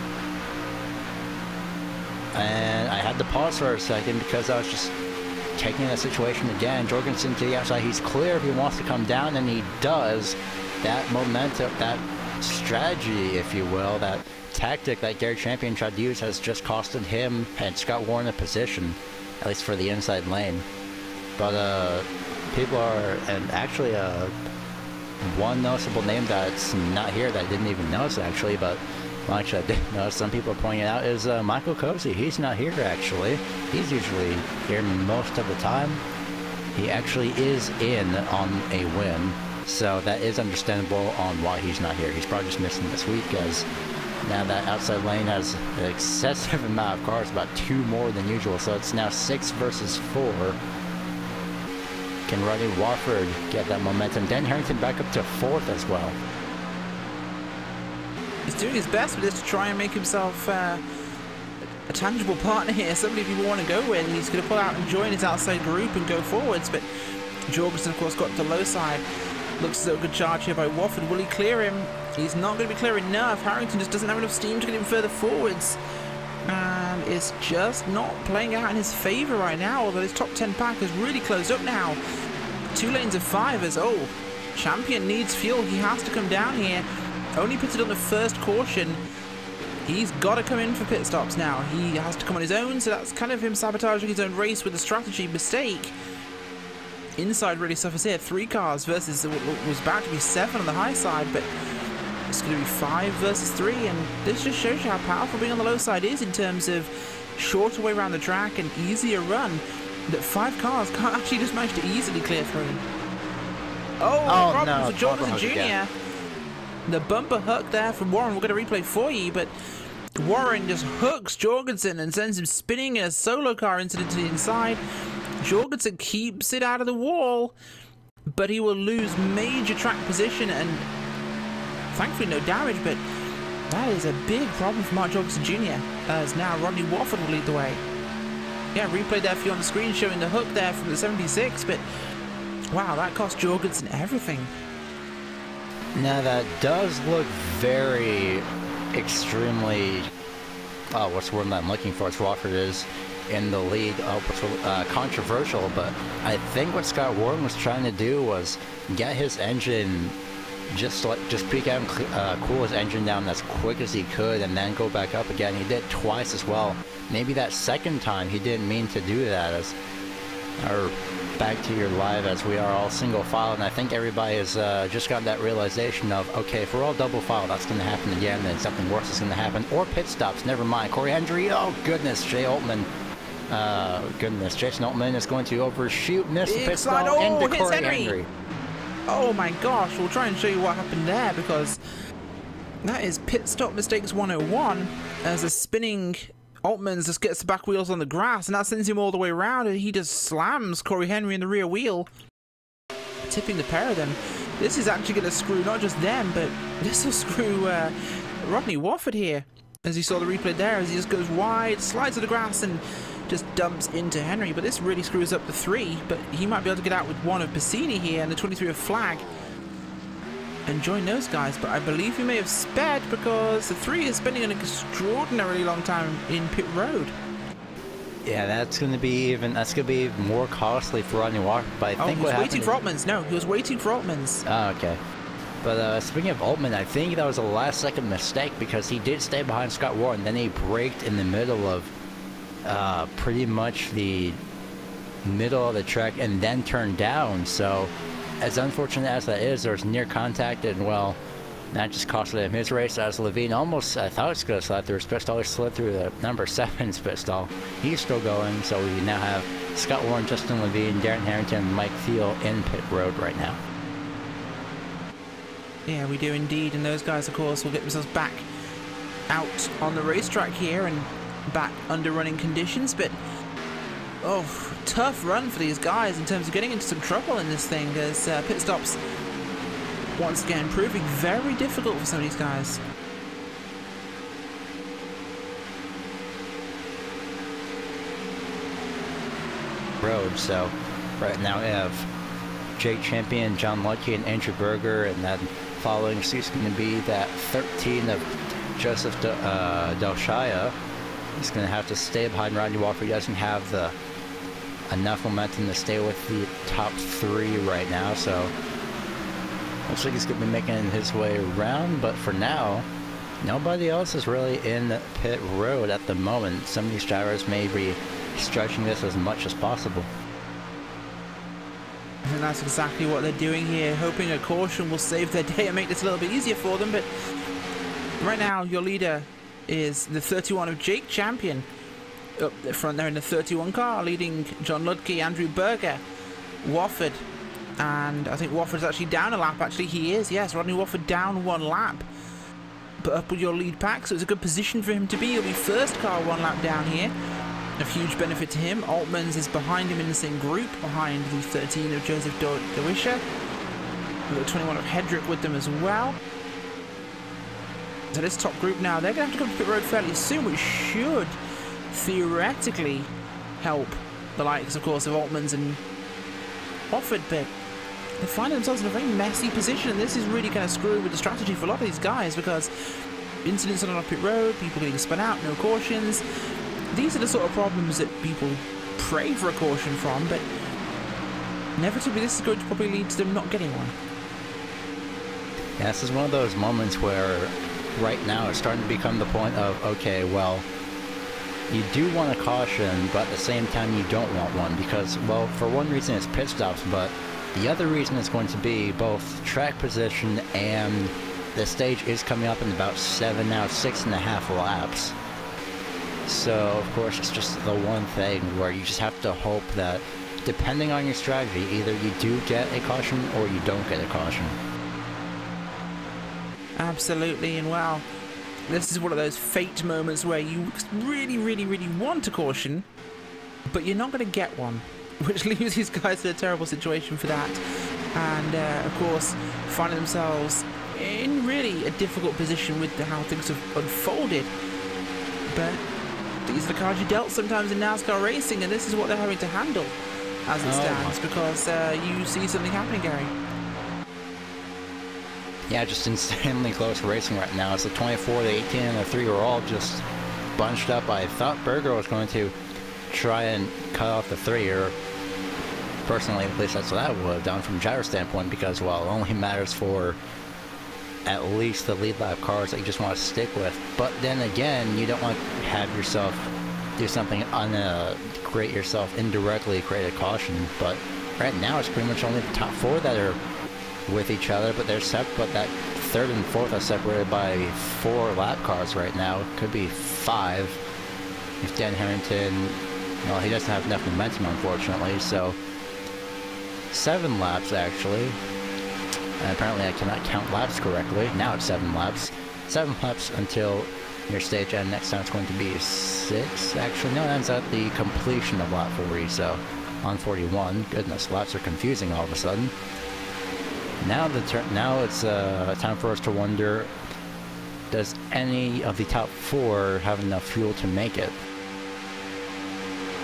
And I had to pause for a second because I was just taking that situation again. Jorgensen to the outside, he's clear if he wants to come down, and he does. That momentum, that strategy, if you will, that tactic that Gary Champion tried to use has just costed him and Scott Warren a position, at least for the inside lane. But people are, and actually one noticeable name that's not here that I didn't even notice actually, but well, actually I did notice, some people are pointing out, is Michael Cozy. He's not here actually. He's usually here most of the time. He actually is in on a win, so that is understandable on why he's not here. He's probably just missing this week, as now that outside lane has an excessive amount of cars, about 2 more than usual, so it's now 6 versus 4. Can Rodney Wofford get that momentum? Dan Harrington back up to 4th as well. He's doing his best with this to try and make himself a tangible partner here, somebody people want to go with, and he's going to pull out and join his outside group and go forwards, but Jorgensen, of course, got to low side. Looks as though a good charge here by Wofford. Will he clear him? He's not going to be clear enough. Harrington just doesn't have enough steam to get him further forwards. And it's just not playing out in his favour right now, although his top 10 pack has really closed up now. 2 lanes of 5 as, oh, Champion needs fuel. He has to come down here. Only pitted on the first caution. He's got to come in for pit stops now. He has to come on his own, so that's kind of him sabotaging his own race with a strategy mistake. Inside really suffers here. 3 cars versus what was about to be 7 on the high side, but it's going to be 5 versus 3, and this just shows you how powerful being on the low side is in terms of shorter way around the track and easier run, that 5 cars can't actually just manage to easily clear through. Oh, problems with Jorgensen Jr. The bumper hook there from Warren. We're going to replay for you, but Warren just hooks Jorgensen and sends him spinning in a solo car incident to the inside. Jorgensen keeps it out of the wall, but he will lose major track position, and thankfully no damage, but that is a big problem for Mark Jorgensen Jr. As now Rodney Wofford will lead the way. Yeah, replay there for you on the screen showing the hook there from the 76, but wow, that cost Jorgensen everything. Now that does look very extremely, what's the word I'm looking for? It's Wofford is in the lead. Controversial, but I think what Scott Warren was trying to do was get his engine, just peek out and cool his engine down as quick as he could, and then go back up again. He did it twice as well. Maybe that second time he didn't mean to do that, as or back to your live, as we are all single file, and I think everybody has just got that realization of, okay, if we're all double file, that's going to happen again, then something worse is going to happen, or pit stops, never mind. Corey Hendry, oh goodness, Jason Altman is going to overshoot, miss the pit stop into Corey Hendry. Oh my gosh, we'll try and show you what happened there, because that is pit stop mistakes 101, as a spinning Altman just gets the back wheels on the grass, and that sends him all the way around, and he just slams Corey Henry in the rear wheel, tipping the pair of them. This is actually going to screw not just them, but this will screw Rodney Wofford here, as you saw the replay there, as he just goes wide, slides to the grass, and just dumps into Henry. But this really screws up the 3, but he might be able to get out with 1 of Bassini here, and the 23 of Flag, and join those guys. But I believe he may have sped, because the 3 is spending an extraordinarily long time in pit road. Yeah, that's going to be more costly for Rodney Walker. But I think he was waiting for Altman's. No, he was waiting for Altman's. Oh, okay. But speaking of Altman, I think that was a last-second mistake, because he did stay behind Scott Warren, then he braked in the middle of pretty much the middle of the track and then turned down. So as unfortunate as that is, there's near contact, and well, that just costed him his race, as Levine almost, I thought it was going to slide through his pit stall. He slid through the number 7's pit stall. He's still going, so we now have Scott Warren, Justin Levine, Darren Harrington, and Mike Thiel in pit road right now. Yeah, we do indeed, and those guys, of course, will get themselves back out on the racetrack here and back under running conditions, but oh, tough run for these guys in terms of getting into some trouble in this thing, as pit stops once again proving very difficult for some of these guys. Road, so right now we have Jake Champion, John Lucky, and Andrew Berger, and then following suit is going to be that 13 of Joseph Delshire. He's going to have to stay behind Rodney Walker. He doesn't have enough momentum to stay with the top 3 right now, so looks like he's going to be making his way around, but for now, nobody else is really in pit road at the moment. Some of these drivers may be stretching this as much as possible. And that's exactly what they're doing here, hoping a caution will save their day and make this a little bit easier for them. But right now, your leader is the 31 of Jake Champion. Up the front there in the 31 car, leading John Ludke, Andrew Berger, Wofford. And I think Wofford's actually down a lap. Actually, he is, yes. Rodney Wofford down 1 lap. But up with your lead pack, so it's a good position for him to be. He'll be first car 1 lap down here. A huge benefit to him. Altmans is behind him in the same group, behind the 13 of Joseph Dewisha. We've got 21 of Hedrick with them as well. So this top group now, they're going to have to come to pit road fairly soon, which should theoretically help the likes, of course, of Altmans and Wofford, but they find themselves in a very messy position, and this is really kind of screwing with the strategy for a lot of these guys, because incidents on pit road, people getting spun out, no cautions. These are the sort of problems that people pray for a caution from, but inevitably this is going to probably lead to them not getting one. Yeah, this is one of those moments where right now it's starting to become the point of, okay, well, you do want a caution, but at the same time you don't want one, because, well, for one reason it's pit stops, but the other reason is going to be both track position, and the stage is coming up in about 6.5 laps. So, of course, it's just the one thing where you just have to hope that, depending on your strategy, either you do get a caution or you don't get a caution. Absolutely, and wow, this is one of those fate moments where you really, really, really want a caution, but you're not going to get one, which leaves these guys in a terrible situation for that. And, of course, finding themselves in really a difficult position with how things have unfolded. But these are the cards you dealt sometimes in NASCAR racing, and this is what they're having to handle as it stands, because you see something happening, Gary. Yeah, just insanely close racing right now. It's the 24, the 18, and the 3 are all just bunched up. I thought Berger was going to try and cut off the 3, or personally, at least that's what I would have done from a gyro standpoint, because, well, it only matters for at least the lead lap cars that you just want to stick with. But then again, you don't want to have yourself do something create yourself indirectly, create a caution. But right now, it's pretty much only the top 4 that are with each other, but they're but that 3rd and 4th are separated by 4 lap cars right now. Could be 5 if Dan Harrington, well, he doesn't have enough momentum, unfortunately. So 7 laps actually. And apparently I cannot count laps correctly. Now it's 7 laps. 7 laps until your stage end. Next time it's going to be 6. Actually, no, it ends at the completion of lap 40. So on 41. Goodness, laps are confusing all of a sudden. Now it's time for us to wonder, does any of the top 4 have enough fuel to make it?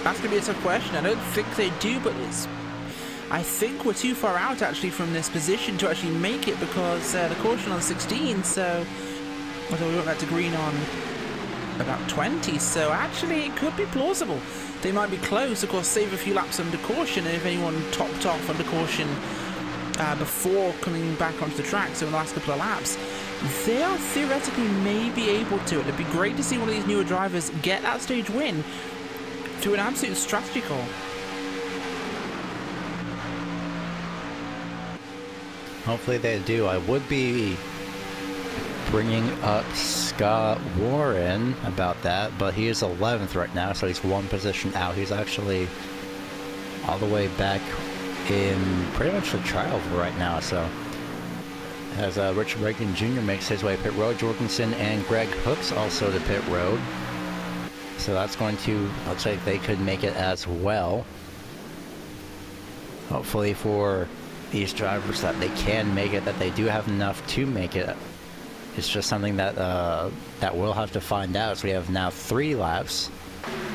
That's going to be a tough question. I don't think they do, but I think we're too far out actually from this position to actually make it, because the caution on 16, so although we want that to green on about 20, so actually it could be plausible. They might be close, of course, save a few laps under caution, and if anyone topped off under caution before coming back onto the track, so in the last couple of laps, they are theoretically may be able to. It'd be great to see one of these newer drivers get that stage win through an absolute strategy call. Hopefully they do. I would be bringing up Scott Warren about that, but he is 11th right now, so he's 1 position out. He's actually all the way back in pretty much the trial right now, so as Richard Reagan Jr. makes his way to pit road. Jorgensen and Greg Hooks also to pit road. So that's going to, looks like they could make it as well. Hopefully for these drivers that they can make it, that they do have enough to make it. It's just something that that we'll have to find out. So we have now 3 laps,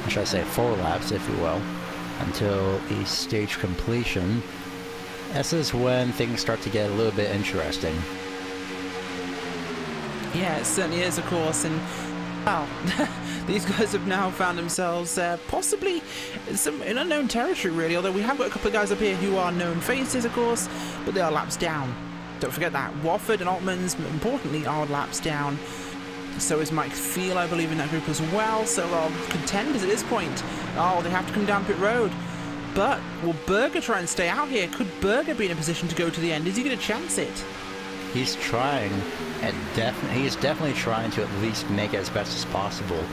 or should I say 4 laps, if you will, until the stage completion. This is when things start to get a little bit interesting. Yeah, it certainly is, of course, and well, these guys have now found themselves possibly in unknown territory, really, although we have got a couple of guys up here who are known faces, of course, but they are laps down. Don't forget that. Wofford and Altmans, importantly, are laps down. So is Mike Field, I believe, in that group as well. So contenders at this point. Oh, they have to come down pit road. But will Berger try and stay out here? Could Berger be in a position to go to the end? Is he going to chance it? He's trying, and he's definitely trying to at least make it as best as possible.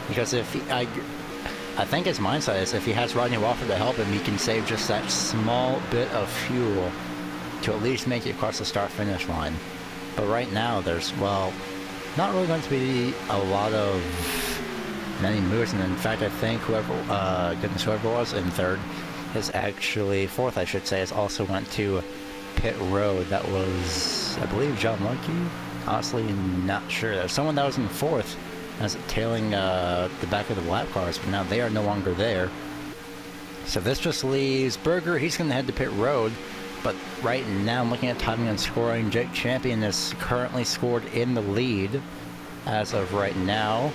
Because if he, I think his mindset is if he has Rodney Wofford to help him, he can save just that small bit of fuel to at least make it across the start-finish line. But right now, there's, well, not really going to be a lot of many moves, and in fact, I think whoever was in third is actually fourth, I should say, has also went to pit road. That was, I believe, John Lunkey. Honestly, not sure. There's someone that was in fourth, as tailing the back of the lap cars, but now they are no longer there. So this just leaves Berger. He's going to head to pit road. But right now, I'm looking at timing and scoring. Jake Champion is currently scored in the lead as of right now.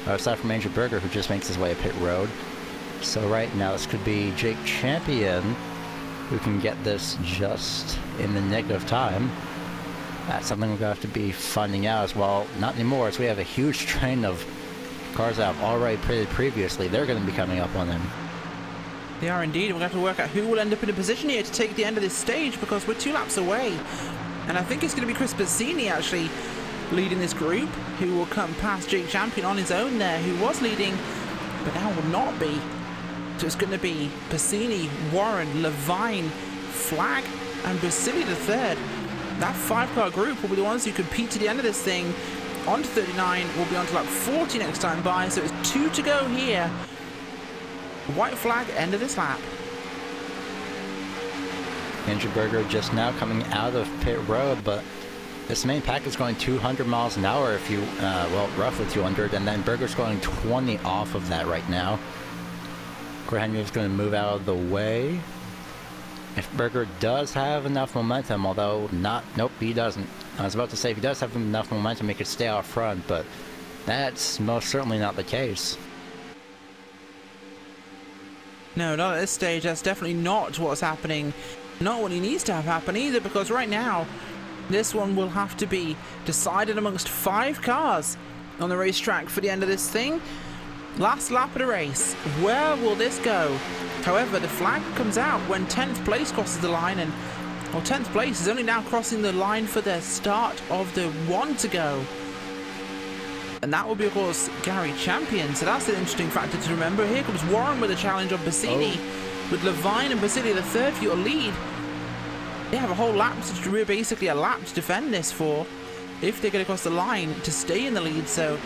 Aside from Andrew Berger, who just makes his way to pit road. So right now, this could be Jake Champion, who can get this just in the nick of time. That's something we're going to have to be finding out as well. Not anymore, as we have a huge train of cars that have already pitted previously. They're going to be coming up on him. They are indeed. We're going to have to work out who will end up in a position here to take the end of this stage, because we're 2 laps away. And I think it's going to be Chris Bassini actually leading this group, who will come past Jake Champion on his own there, who was leading, but now will not be. So it's going to be Bassini, Warren, Levine, Flag, and Basili the third. That 5-car group will be the ones who compete to the end of this thing. On to 39, we'll be on to lap 40 next time by, so it's 2 to go here. White flag, end of this lap. Andrew Berger just now coming out of pit road, but this main pack is going 200 miles an hour, if you, well, roughly 200, and then Berger's going 20 off of that right now. Henry is going to move out of the way. If Berger does have enough momentum, although not, nope, he doesn't. I was about to say if he does have enough momentum, he could stay out front, but that's most certainly not the case. No, not at this stage. That's definitely not what's happening. Not what he needs to have happen either, because right now, this one will have to be decided amongst 5 cars on the racetrack for the end of this thing. Last lap of the race. Where will this go? However, the flag comes out when 10th place crosses the line, and well, 10th place is only now crossing the line for the start of the 1 to go. And that will be, of course, Gary Champion. So that's an interesting factor to remember. Here comes Warren with a challenge on Bassini, with Levine and Basili the third for your lead. They have a whole lap, basically a lap to defend this for, if they get across the line to stay in the lead. So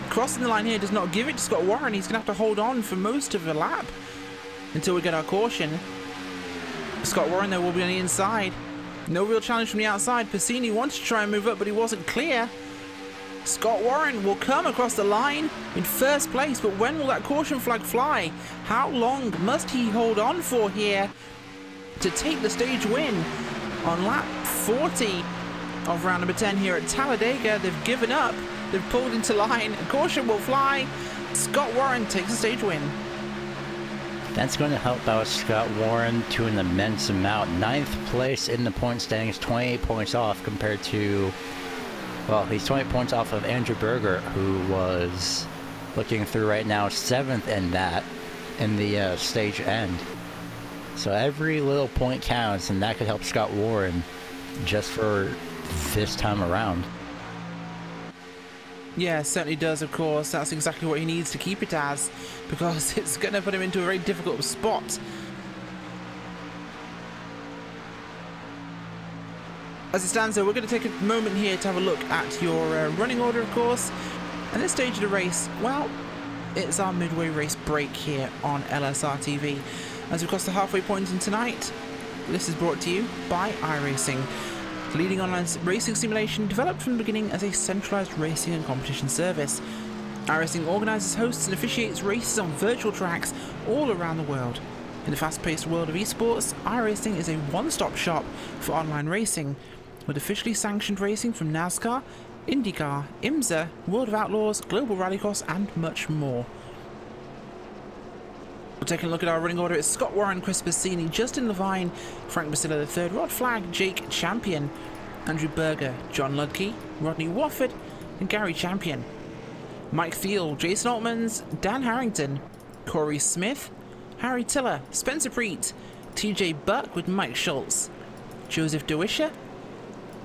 crossing the line here does not give it to Scott Warren. He's going to have to hold on for most of the lap until we get our caution. Scott Warren, though, will be on the inside. No real challenge from the outside. Bassini wanted to try and move up, but he wasn't clear. Scott Warren will come across the line in first place, but when will that caution flag fly? How long must he hold on for here to take the stage win? On lap 40 of round number 10 here at Talladega, they've given up. They've pulled into line. Caution will fly. Scott Warren takes the stage win. That's going to help out Scott Warren to an immense amount. 9th place in the point standings, 28 points off compared to, well, he's 20 points off of Andrew Berger, who was looking through right now 7th in the stage end. So every little point counts, and that could help Scott Warren just for this time around. Yeah, it certainly does, of course. That's exactly what he needs to keep it as, because it's going to put him into a very difficult spot. As it stands, though, we're going to take a moment here to have a look at your running order, of course. And this stage of the race, well, it's our midway race break here on LSRTV. As we cross the halfway point in tonight, this is brought to you by iRacing, leading online racing simulation developed from the beginning as a centralised racing and competition service. iRacing organises, hosts and officiates races on virtual tracks all around the world. In the fast-paced world of esports, iRacing is a one-stop shop for online racing, with officially sanctioned racing from NASCAR, IndyCar, IMSA, World of Outlaws, Global Rallycross and much more. We're taking a look at our running order. It's Scott Warren, Chris Bassini, Justin Levine, Frank Basilla III, Rod Flagg, Jake Champion, Andrew Berger, John Ludke, Rodney Wofford and Gary Champion. Mike Thiel, Jason Altmans, Dan Harrington, Corey Smith, Harry Tiller, Spencer Preet, TJ Buck with Mike Schultz, Joseph DeWisher,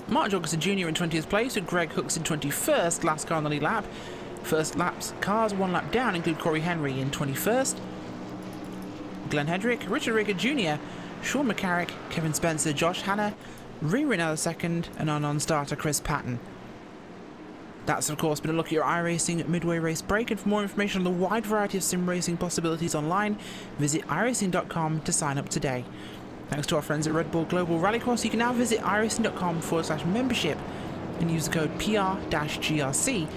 Mark Jorgensen Jr. in 20th place with Greg Hooks in 21st, last car on the lead lap. First laps, cars one lap down include Corey Henry in 21st, Glenn Hedrick, Richard Rigger Jr., Sean McCarrick, Kevin Spencer, Josh Hanna, Ray Rinell second, and our non-starter Chris Patton. That's of course been a look at your iRacing midway race break, and for more information on the wide variety of sim racing possibilities online, visit iracing.com to sign up today. Thanks to our friends at Red Bull Global Rallycross, you can now visit iracing.com/membership and use the code PR-GRC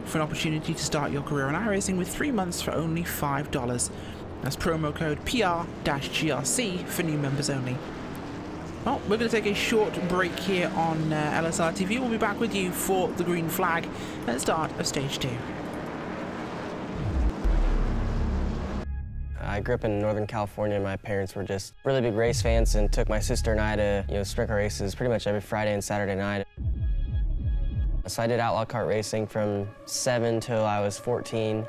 for an opportunity to start your career in iRacing with 3 months for only $5. That's promo code PR-GRC for new members only. Well, we're going to take a short break here on LSRTV. We'll be back with you for the green flag at the start of stage 2. I grew up in Northern California. My parents were just really big race fans and took my sister and I to sprint car races pretty much every Friday and Saturday night. So I did outlaw kart racing from 7 till I was 14.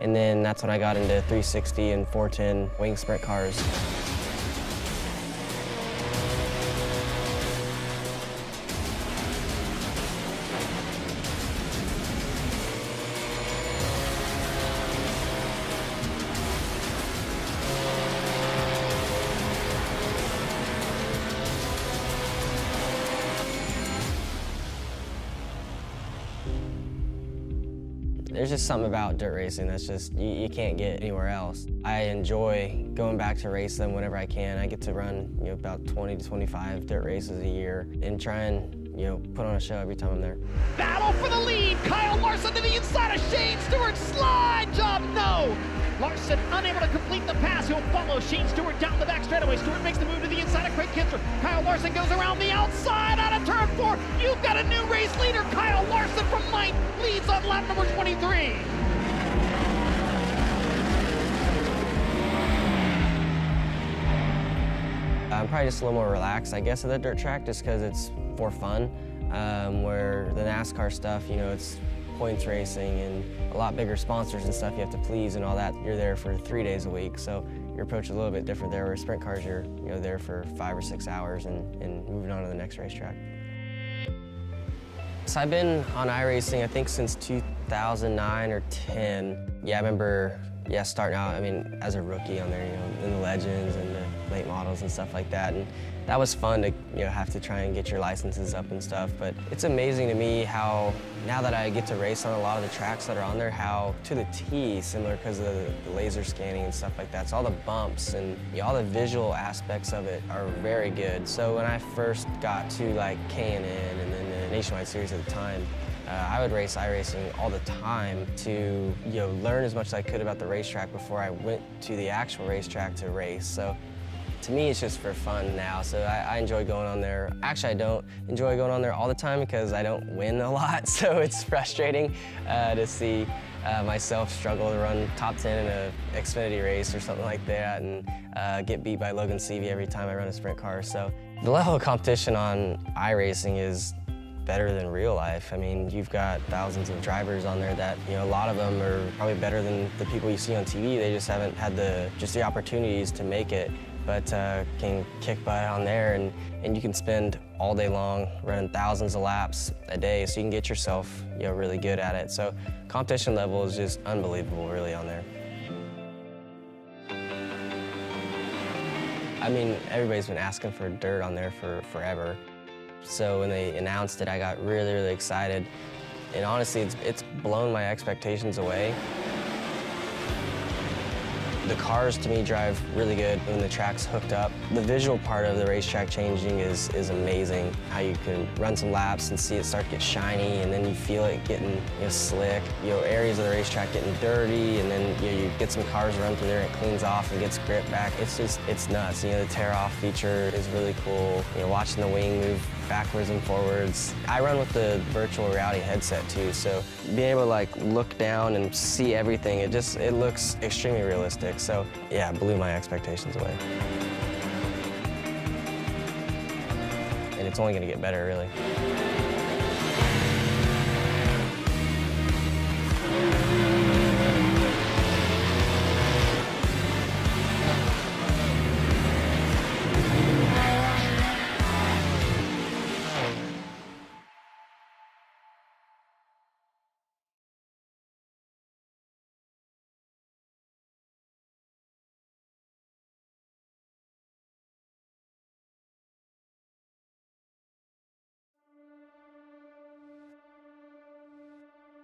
And then that's when I got into 360 and 410 wing sprint cars. There's just something about dirt racing that's just, you can't get anywhere else. I enjoy going back to race them whenever I can. I get to run about 20 to 25 dirt races a year and try and put on a show every time I'm there. Battle for the lead. Kyle Larson to the inside of Shane Stewart. Slide job, no. Larson unable to complete the pass. He'll follow Shane Stewart down the back straightaway. Stewart makes the move to the inside of Craig Kinser. Kyle Larson goes around the outside out of turn 4. You've got a new race leader. Kyle Larson from ninth leads on lap number 23. I'm probably just a little more relaxed, I guess, at the dirt track just because it's for fun. Where the NASCAR stuff, it's points racing and a lot bigger sponsors and stuff you have to please and all that. You're there for 3 days a week, so your approach is a little bit different there. Where sprint cars, you're there for 5 or 6 hours and moving on to the next racetrack. So I've been on iRacing, I think, since 2009 or 10. Yeah, I remember, starting out, as a rookie on there, in the Legends and the late models and stuff like that. And that was fun to, have to try and get your licenses up and stuff. But it's amazing to me how, now that I get to race on a lot of the tracks that are on there, how to the T, similar because of the laser scanning and stuff like that. So all the bumps and all the visual aspects of it are very good. So when I first got to K&N and then the Nationwide Series at the time, I would race iRacing all the time to learn as much as I could about the racetrack before I went to the actual racetrack to race. So to me, it's just for fun now, so I enjoy going on there. Actually, I don't enjoy going on there all the time because I don't win a lot, so it's frustrating to see myself struggle to run top 10 in an Xfinity race or something like that and get beat by Logan Seavey every time I run a sprint car. So the level of competition on iRacing is better than real life. You've got thousands of drivers on there that, a lot of them are probably better than the people you see on TV. They just haven't had the opportunities to make it, but can kick butt on there, and you can spend all day long running thousands of laps a day, so you can get yourself, really good at it. So competition level is just unbelievable, really, on there. Everybody's been asking for dirt on there for forever. So when they announced it, I got really, really excited. And honestly, it's blown my expectations away. The cars, to me, drive really good when the track's hooked up. The visual part of the racetrack changing is amazing. How you can run some laps and see it start to get shiny, and then you feel it getting slick. Areas of the racetrack getting dirty, and then you get some cars run through there and it cleans off and gets grip back. It's nuts. The tear-off feature is really cool. Watching the wing move backwards and forwards. I run with the virtual reality headset too, so being able to look down and see everything, it looks extremely realistic. So yeah, it blew my expectations away. And it's only gonna get better, really.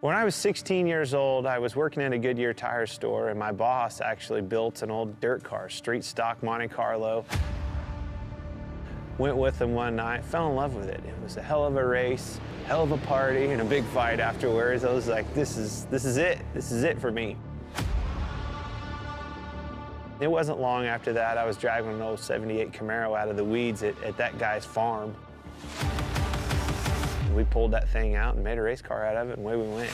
When I was 16 years old, I was working in a Goodyear tire store, and my boss actually built an old dirt car, street stock Monte Carlo. Went with him one night, fell in love with it. It was a hell of a race, hell of a party, and a big fight afterwards. I was like, this is it. This is it for me. It wasn't long after that, I was driving an old 78 Camaro out of the weeds at that guy's farm. We pulled that thing out and made a race car out of it, and away we went.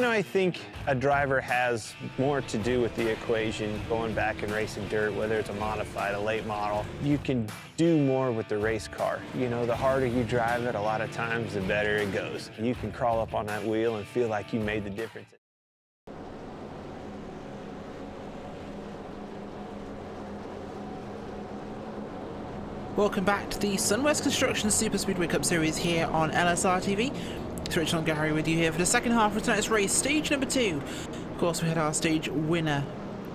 I think a driver has more to do with the equation going back and racing dirt, whether it's a modified, a late model. You can do more with the race car. The harder you drive it, a lot of times, the better it goes. You can crawl up on that wheel and feel like you made the difference. Welcome back to the Sunwest Construction Superspeedway Cup Series here on LSRTV. It's Rich and Gary with you here for the second half of tonight's race, stage number 2. Of course, we had our stage winner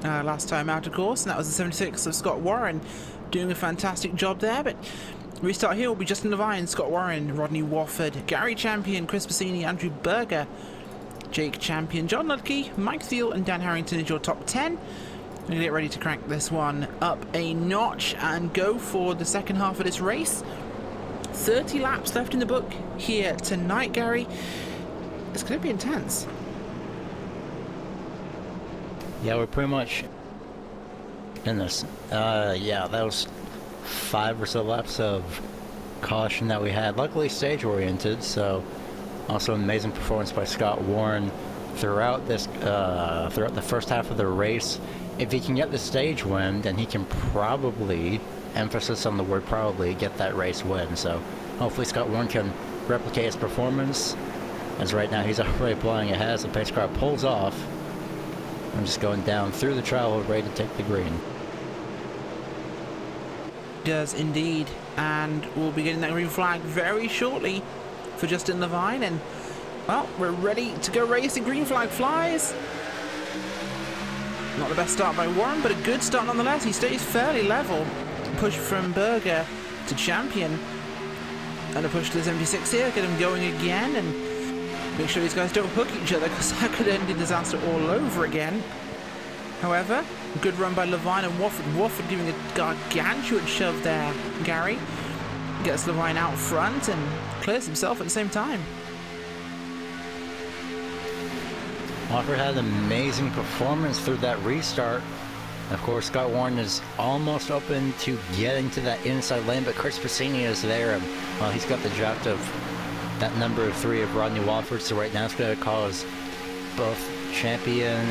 last time out, of course, and that was the 76 of Scott Warren, doing a fantastic job there. But restart here will be Justin Levine, Scott Warren, Rodney Wofford, Gary Champion, Chris Bassini, Andrew Berger, Jake Champion, John Ludke, Mike Thiel, and Dan Harrington is your top 10. We're going to get ready to crank this one up a notch and go for the second half of this race. 30 laps left in the book here tonight, Gary. It's going to be intense. Yeah, we're pretty much in this. Yeah, that was 5 or so laps of caution that we had. Luckily stage-oriented, so also an amazing performance by Scott Warren throughout this, throughout the first half of the race. If he can get the stage win, then he can probably, emphasis on the word probably, get that race win. So hopefully Scott Warren can replicate his performance, as right now he's already blowing ahead as the pace car pulls off. I'm just going down through the travel, ready to take the green. Does indeed, and we'll be getting that green flag very shortly for Justin Levine, and well, we're ready to go racing. Green flag flies. Not the best start by Warren, but a good start nonetheless. He stays fairly level. Push from Berger to Champion, and a push to the 76 here. Get him going again, and make sure these guys don't hook each other, because that could end in disaster all over again. However, good run by Levine and Wofford. Wofford giving a gargantuan shove there. Gary gets Levine out front and clears himself at the same time. Wofford had an amazing performance through that restart. Of course, Scott Warren is almost open to getting to that inside lane, but Chris Bassini is there, and well, he's got the draft of that number 3 of Rodney Wofford, so right now it's going to cause both Champion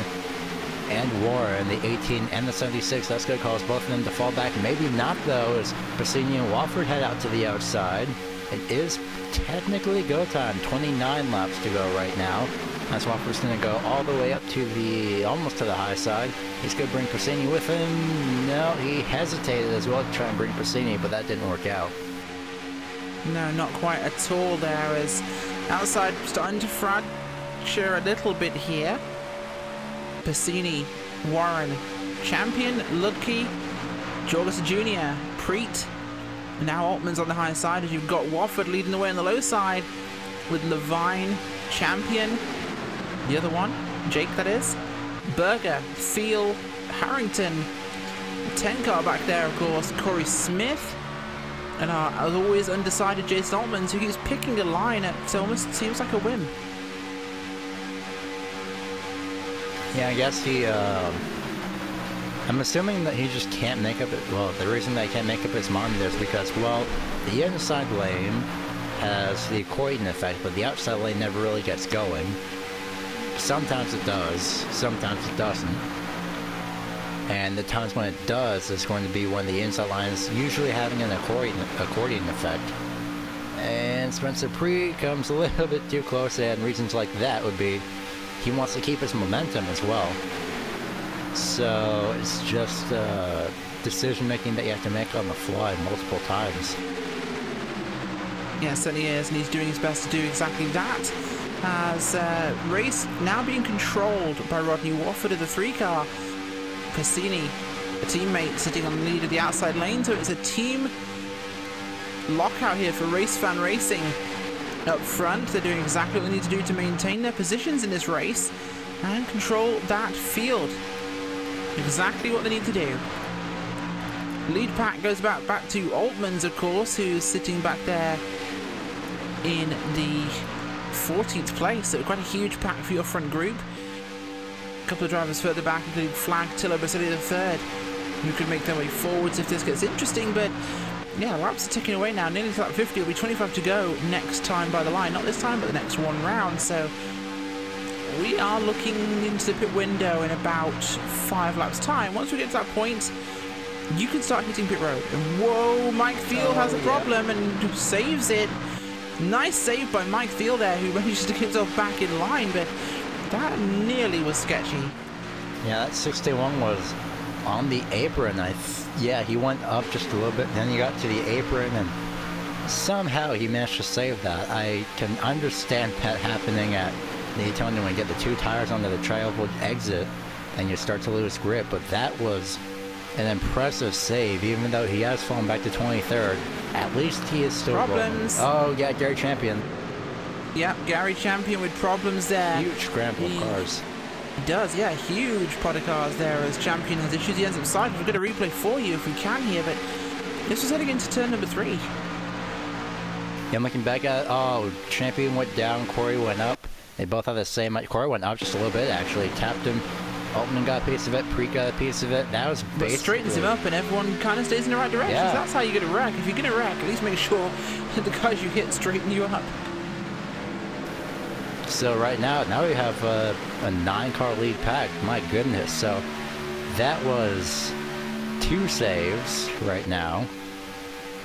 and Warren, the 18 and the 76, that's going to cause both of them to fall back. Maybe not, though, as Bassini and Wofford head out to the outside. It is technically go time, 29 laps to go right now. That's Wofford's going to go all the way up to the, almost to the high side. He's going to bring Bassini with him. No, he hesitated as well to try and bring Bassini, but that didn't work out. No, not quite at all there, as outside starting to fracture a little bit here. Passini, Warren, Champion, Ludke, Jorgensen Jr., Preet. And now Altman's on the high side as you've got Wofford leading the way on the low side with Levine, Champion, the other one, Jake that is, Berger, Field, Harrington, 10 car back there of course, Corey Smith, and as always undecided Jason Altmans, who keeps picking a line at almost seems like a win. Yeah, I guess he, I'm assuming that he just can't make up it. Well, the reason that he can't make up his mind is because, well, the inside lane has the accordion effect, but the outside lane never really gets going. Sometimes it does, sometimes it doesn't. And the times when it does is going to be when the inside line is usually having an accordion effect. And Spencer Pre comes a little bit too close, and reasons like that would be he wants to keep his momentum as well. So it's just decision making that you have to make on the fly multiple times. Yeah, certainly is, and he's doing his best to do exactly that. As race now being controlled by Rodney Wofford of the 3 car. Cassini, a teammate, sitting on the lead of the outside lane, so it's a team lockout here for Race Fan Racing up front. They're doing exactly what they need to do to maintain their positions in this race and control that field. Exactly what they need to do. Lead pack goes back to Altmans, of course, who's sitting back there in the 14th place, so quite a huge pack for your front group. A couple of drivers further back, including Flag, Tiller, Basilli the third, who could make their way forwards if this gets interesting, but yeah, laps are ticking away now, nearly to lap 50, it'll be 25 to go next time by the line, not this time, but the next one round, so we are looking into the pit window in about 5 laps time. Once we get to that point, you can start hitting pit road, and whoa, Mike Field has a problem and saves it. Nice save by Mike Field there, who manages to get himself back in line, but that nearly was sketchy. Yeah, that 61 was on the apron. Yeah, he went up just a little bit, then he got to the apron, and somehow he managed to save that. I can understand that happening at Daytona when you get the 2 tires onto the tri-oval exit and you start to lose grip, but that was an impressive save, even though he has fallen back to 23rd. At least he is still problems. Rolling. Oh yeah, Gary Champion. Yep, Gary Champion with problems there. Huge scramble of cars. He does, yeah, huge pod of cars there as Champion has issues. He ends up side. We've got a replay for you if we can here, but this was heading into turn number 3. Yeah, I'm looking back at it. Oh, Champion went down, Corey went up. They both have the same. Corey went up just a little bit, actually. Tapped him. Altman got a piece of it, Preet got a piece of it. That was basically... But straightens him up and everyone kind of stays in the right direction. Yeah. So that's how you get a wreck. If you're going to wreck, at least make sure that the guys you hit straighten you up. So right now we have a 9-car lead pack. My goodness. So that was 2 saves right now.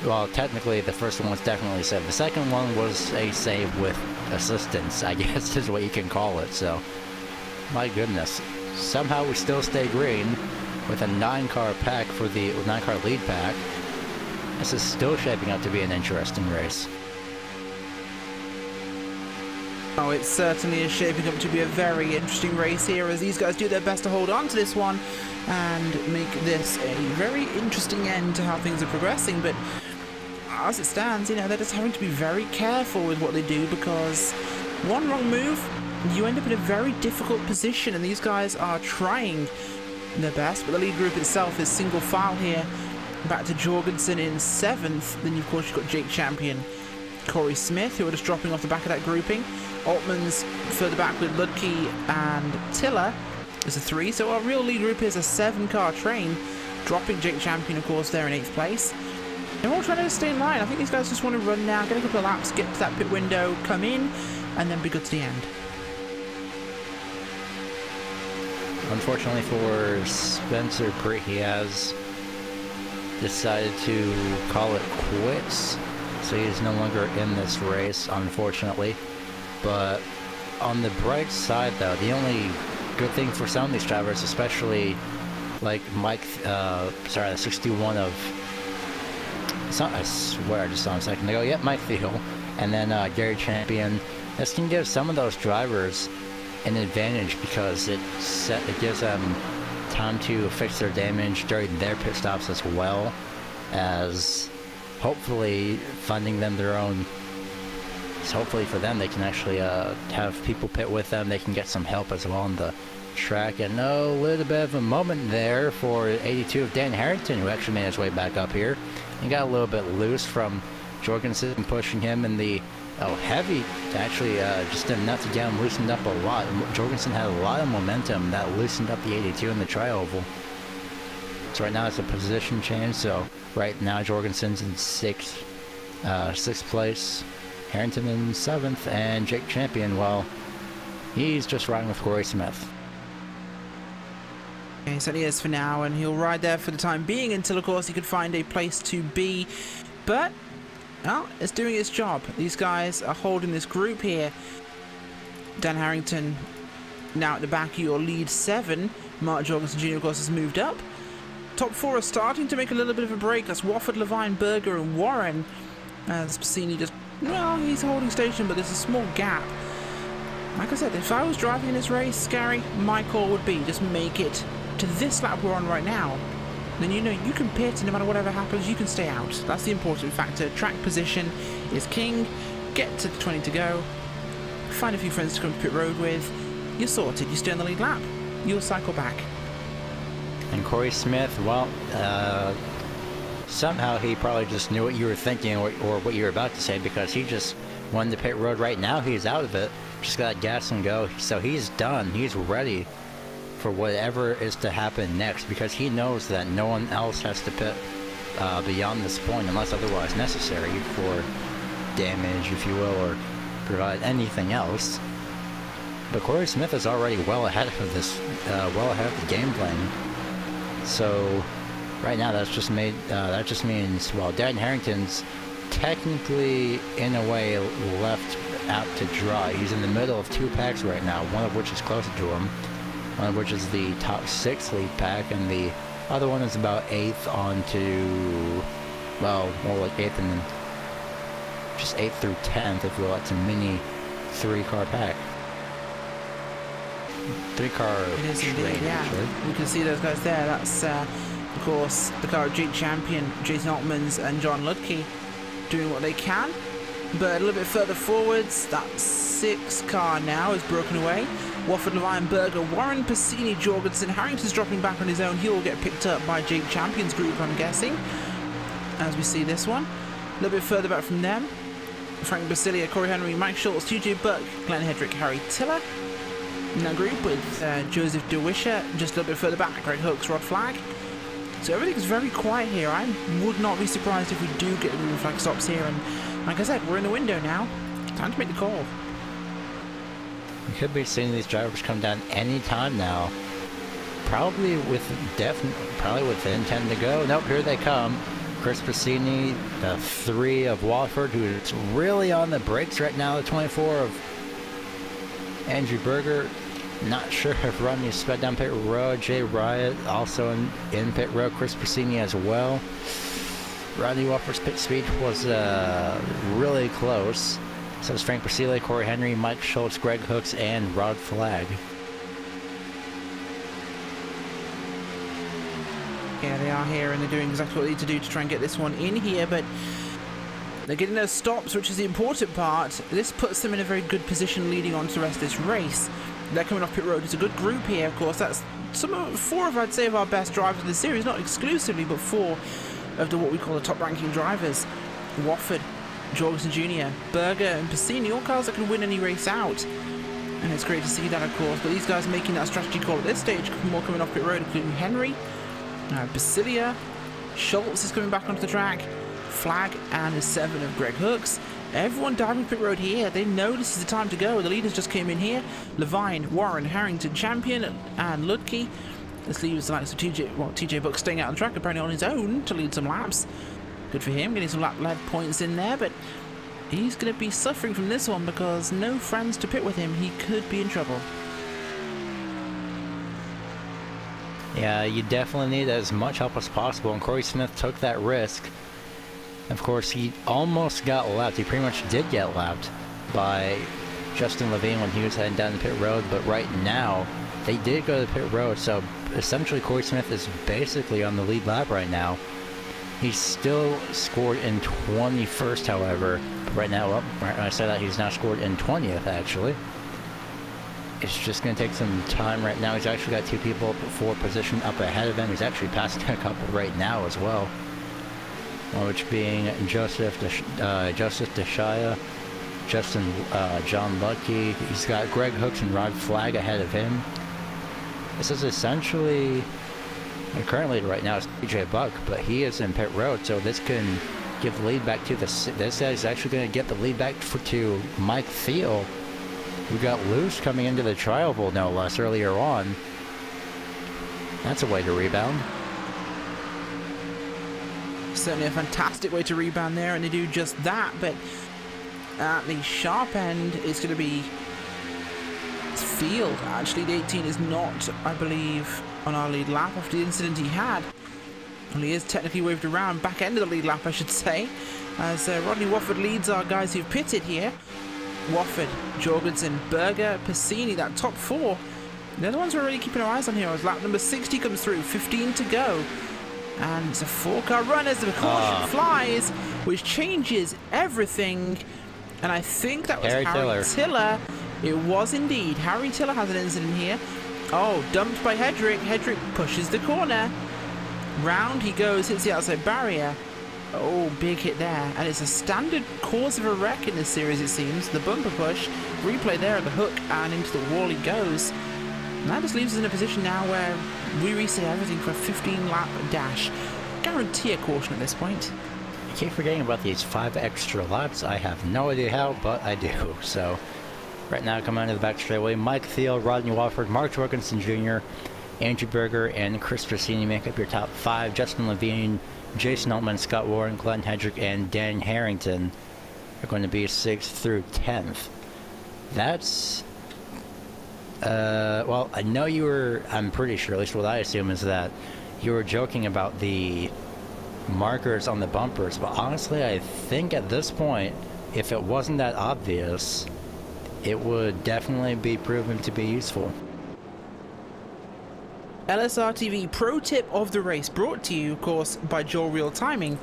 Well, technically the first one was definitely a save. The second one was a save with assistance, I guess is what you can call it. So, my goodness. Somehow we still stay green with a 9-car pack for the 9-car lead pack. This is still shaping up to be an interesting race. Oh, it certainly is shaping up to be a very interesting race here as these guys do their best to hold on to this one and make this a very interesting end to how things are progressing. But as it stands, you know, they're just having to be very careful with what they do, because one wrong move, you end up in a very difficult position, and these guys are trying their best, but the lead group itself is single file here. Back to Jorgensen in 7th. Then, of course, you've got Jake Champion, Corey Smith, who are just dropping off the back of that grouping. Altman's further back with Ludke and Tiller is a 3. So our real lead group is a 7-car train, dropping Jake Champion, of course, there in 8th place. They're all trying to stay in line. I think these guys just want to run now, get a couple of laps, get to that pit window, come in, and then be good to the end. Unfortunately for Spencer Preet, he has decided to call it quits, so he's no longer in this race, unfortunately. But on the bright side, though, the only good thing for some of these drivers, especially like Mike, the 61 of I swear I just saw him a second ago. Yep, Mike Thiel. And then Gary Champion. This can give some of those drivers an advantage because it gives them time to fix their damage during their pit stops, as well as hopefully funding them their own. So hopefully for them, they can actually have people pit with them. They can get some help as well on the track. And a little bit of a moment there for 82 of Dan Harrington, who actually made his way back up here. He got a little bit loose from Jorgensen pushing him in the heavy, actually just enough to get him loosened up a lot. Jorgensen had a lot of momentum that loosened up the 82 in the tri-oval. So right now it's a position change, so right now Jorgensen's in sixth place, Harrington in 7th, and Jake Champion, well, he's just riding with Corey Smith. Okay, so he is for now, and he'll ride there for the time being until, of course, he could find a place to be. But, well, it's doing its job. These guys are holding this group here. Dan Harrington now at the back of your lead 7. Mark Jorgensen Jr., of course, has moved up. Top 4 are starting to make a little bit of a break. That's Wofford, Levine, Berger, and Warren. Spacini just, well, he's holding station, but there's a small gap. Like I said, if I was driving in this race, Gary, my call would be just make it to this lap we're on right now. Then you know you can pit, and no matter whatever happens, you can stay out. That's the important factor. Track position is king. Get to the 20 to go. Find a few friends to come to pit road with. You're sorted. You stay on the lead lap. You'll cycle back. And Corey Smith, well, somehow he probably just knew what you were thinking or what you were about to say, because he just won the pit road right now. He's out of it. Just got gas and go. So he's done. He's ready for whatever is to happen next, because he knows that no one else has to pit beyond this point unless otherwise necessary for damage, if you will, or provide anything else. But Corey Smith is already well ahead of this, well ahead of the game plan. So right now that just means, well, Dan Harrington's technically in a way left out to dry. He's in the middle of 2 packs right now, one of which is closer to him, one of which is the top 6 lead pack, and the other one is about 8th onto, well, more like 8th and then just 8th through 10th, if you will. It's a mini 3-car pack. 3-car. It is indeed, yeah. Actually. You can see those guys there. That's, of course, the car of Jake Champion, Jason Altmans, and John Ludke doing what they can. But a little bit further forwards, that 6th car now is broken away. Wofford, Levine, Berger, Warren, Passini, Jorgensen. Harrington's dropping back on his own. He will get picked up by Jake Champion's group, I'm guessing, as we see this one. A little bit further back from them, Frank Basilia, Corey Henry, Mike Schultz, TJ Buck, Glenn Hedrick, Harry Tiller. In that group with Joseph DeWisher just a little bit further back, Greg Hooks, Rod Flag. So everything's very quiet here. I would not be surprised if we do get the green flag stops here. And like I said, we're in the window now. Time to make the call. We could be seeing these drivers come down any time now. Probably within 10 to go. Nope, here they come. Chris Passini, the 3 of Wofford, who's really on the brakes right now. The 24 of Andrew Berger. Not sure if Rodney sped down pit road. Jay Riot also in pit road. Chris Passini as well. Rodney Wofford's pit speed was really close. So it's Frank Basile, Corey Henry, Mike Schultz, Greg Hooks, and Rod Flag. Yeah, they are here, and they're doing exactly what they need to do to try and get this one in here, but they're getting those stops, which is the important part. This puts them in a very good position leading on to the rest of this race. They're coming off pit road. It's a good group here, of course. That's four of, I'd say, of our best drivers in the series. Not exclusively, but 4 of what we call the top-ranking drivers. Wofford, Jorgensen Jr., Berger, and Passini, all cars that can win any race out. And it's great to see that, of course. But these guys making that strategy call at this stage, more coming off pit road, including Henry, Basilia, Schultz is coming back onto the track, Flag, and the 7 of Greg Hooks. Everyone diving pit road here. They know this is the time to go. The leaders just came in here. Levine, Warren, Harrington, Champion, and Ludke. This leaves the likes of TJ Buck staying out on the track, apparently on his own to lead some laps. Good for him, getting some lap-led points in there, but he's going to be suffering from this one because no friends to pit with him. He could be in trouble. Yeah, you definitely need as much help as possible, and Corey Smith took that risk. Of course, he almost got lapped. He pretty much did get lapped by Justin Levine when he was heading down the pit road, but right now, they did go to the pit road, so essentially Corey Smith is basically on the lead lap right now. He's still scored in 21st, however. Right now, well, when I say that, he's now scored in 20th, actually. It's just going to take some time right now. He's actually got two people for position up ahead of him. He's actually passing a couple right now as well. One which being Joseph Deshaya, Justin John Lucky. He's got Greg Hooks and Rod Flagg ahead of him. This is essentially, currently right now it's DJ Buck, but he is in pit road, so this can give the lead back to this is actually going to get the lead back to Mike Thiel, who got loose coming into the trial bowl no less earlier on. That's a way to rebound. Certainly a fantastic way to rebound there, and they do just that, but at the sharp end it's going to be Field. Actually, the 18 is not, I believe, on our lead lap after the incident he had. Well, he is technically waved around, back end of the lead lap, I should say, as Rodney Wofford leads our guys who've pitted here. Wofford, Jorgensen, Berger, Passini, that top four. They're the ones we're really keeping our eyes on here. As lap number 60 comes through, 15 to go. And it's a 4-car run as the caution flies, which changes everything. And I think that was Harry Tiller. It was indeed. Harry Tiller has an incident here. Oh, dumped by Hedrick. Hedrick pushes the corner. Round he goes, hits the outside barrier. Oh, big hit there. And it's a standard cause of a wreck in this series, it seems. The bumper push. Replay there at the hook, and into the wall he goes. And that just leaves us in a position now where we reset everything for a 15-lap dash. Guarantee a caution at this point. I keep forgetting about these 5 extra laps. I have no idea how, but I do. So, right now, coming onto the back straightaway, Mike Thiel, Rodney Wofford, Mark Jorgensen Jr., Andrew Berger, and Chris Passini make up your top 5. Justin Levine, Jason Altman, Scott Warren, Glenn Hedrick, and Dan Harrington are going to be 6th through 10th. That's... well, I know you were... I'm pretty sure, at least what I assume, is that you were joking about the markers on the bumpers, but honestly, I think at this point, if it wasn't that obvious, it would definitely be proven to be useful. LSRTV pro tip of the race, brought to you, of course, by Joel Real Timing,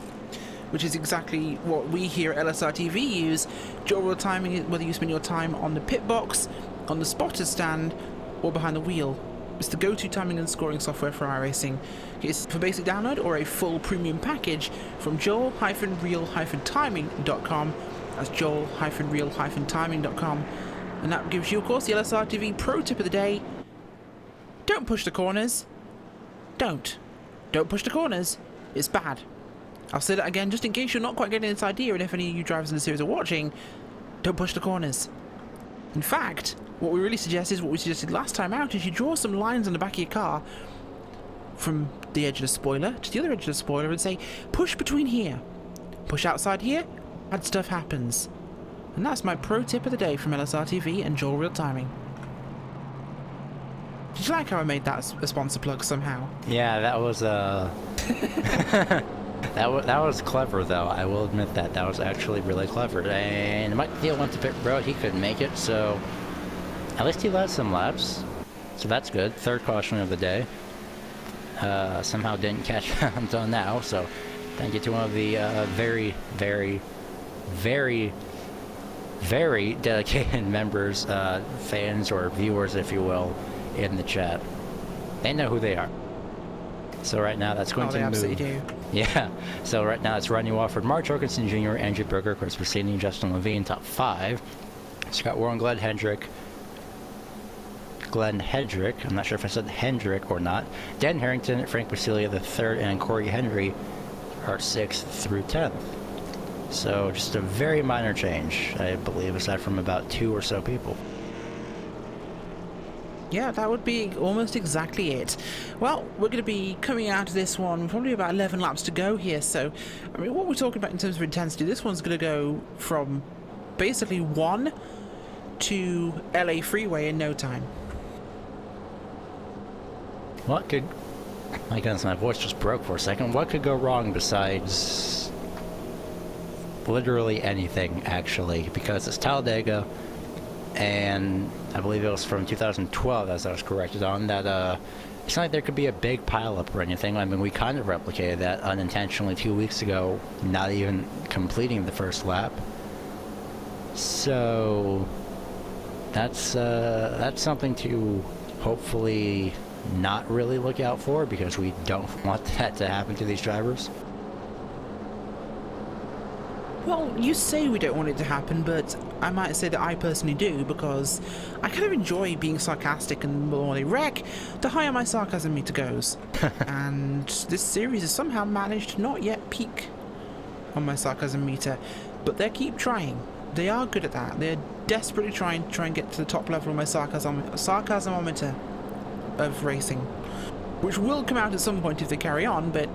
which is exactly what we here at LSRTV use. Joel Real Timing is whether you spend your time on the pit box, on the spotter stand, or behind the wheel. It's the go-to timing and scoring software for iRacing. It's for basic download or a full premium package from joel-real-timing.com. That's joel-real-timing.com. And that gives you, of course, the LSRTV pro tip of the day. Don't push the corners. Don't push the corners. It's bad. I'll say that again just in case you're not quite getting this idea, and if any of you drivers in the series are watching, don't push the corners. In fact, what we really suggest is what we suggested last time out, is you draw some lines on the back of your car from the edge of the spoiler to the other edge of the spoiler and say, push between here, push outside here, bad stuff happens. And that's my pro tip of the day from LSRTV and Joel Real Timing. Did you like how I made that a sponsor plug somehow? Yeah, that was that was clever, though. I will admit that. That was actually really clever. And Mike Thiel went to pit road. He couldn't make it, so at least he led some laps. So that's good. 3rd caution of the day. Somehow didn't catch until now, so thank you to one of the very, very, very, very dedicated members, fans or viewers, if you will, in the chat. They know who they are. So right now that's going to move. Absolutely do. Yeah. So right now it's Rodney Wofford, Mark Jorgensen Jr., Andrew Berger, Chris Passini, Justin Levine, top 5. Scott Warren, Glenn Hedrick. I'm not sure if I said Hendrick or not. Dan Harrington, Frank Basilia the 3rd, and Corey Henry are 6th through 10th. So just a very minor change, I believe, aside from about 2 or so people. Yeah, that would be almost exactly it. Well, we're going to be coming out of this one probably about 11 laps to go here. So, I mean, what we're talking about in terms of intensity, this one's going to go from basically 1 to LA Freeway in no time. What could... My goodness, my voice just broke for a second. What could go wrong besides literally anything, actually, because it's Talladega, and I believe it was from 2012, as I was corrected on, that, it's not like there could be a big pileup or anything. I mean, we kind of replicated that unintentionally 2 weeks ago, not even completing the first lap. So, that's something to hopefully not really look out for, because we don't want that to happen to these drivers. Well, you say we don't want it to happen, but I might say that I personally do, because I kind of enjoy being sarcastic, and the more they wreck, the higher my sarcasm meter goes. And this series has somehow managed to not yet peak on my sarcasm meter, but they keep trying. They are good at that. They're desperately trying to get to the top level of my sarcasmometer of racing, which will come out at some point if they carry on. But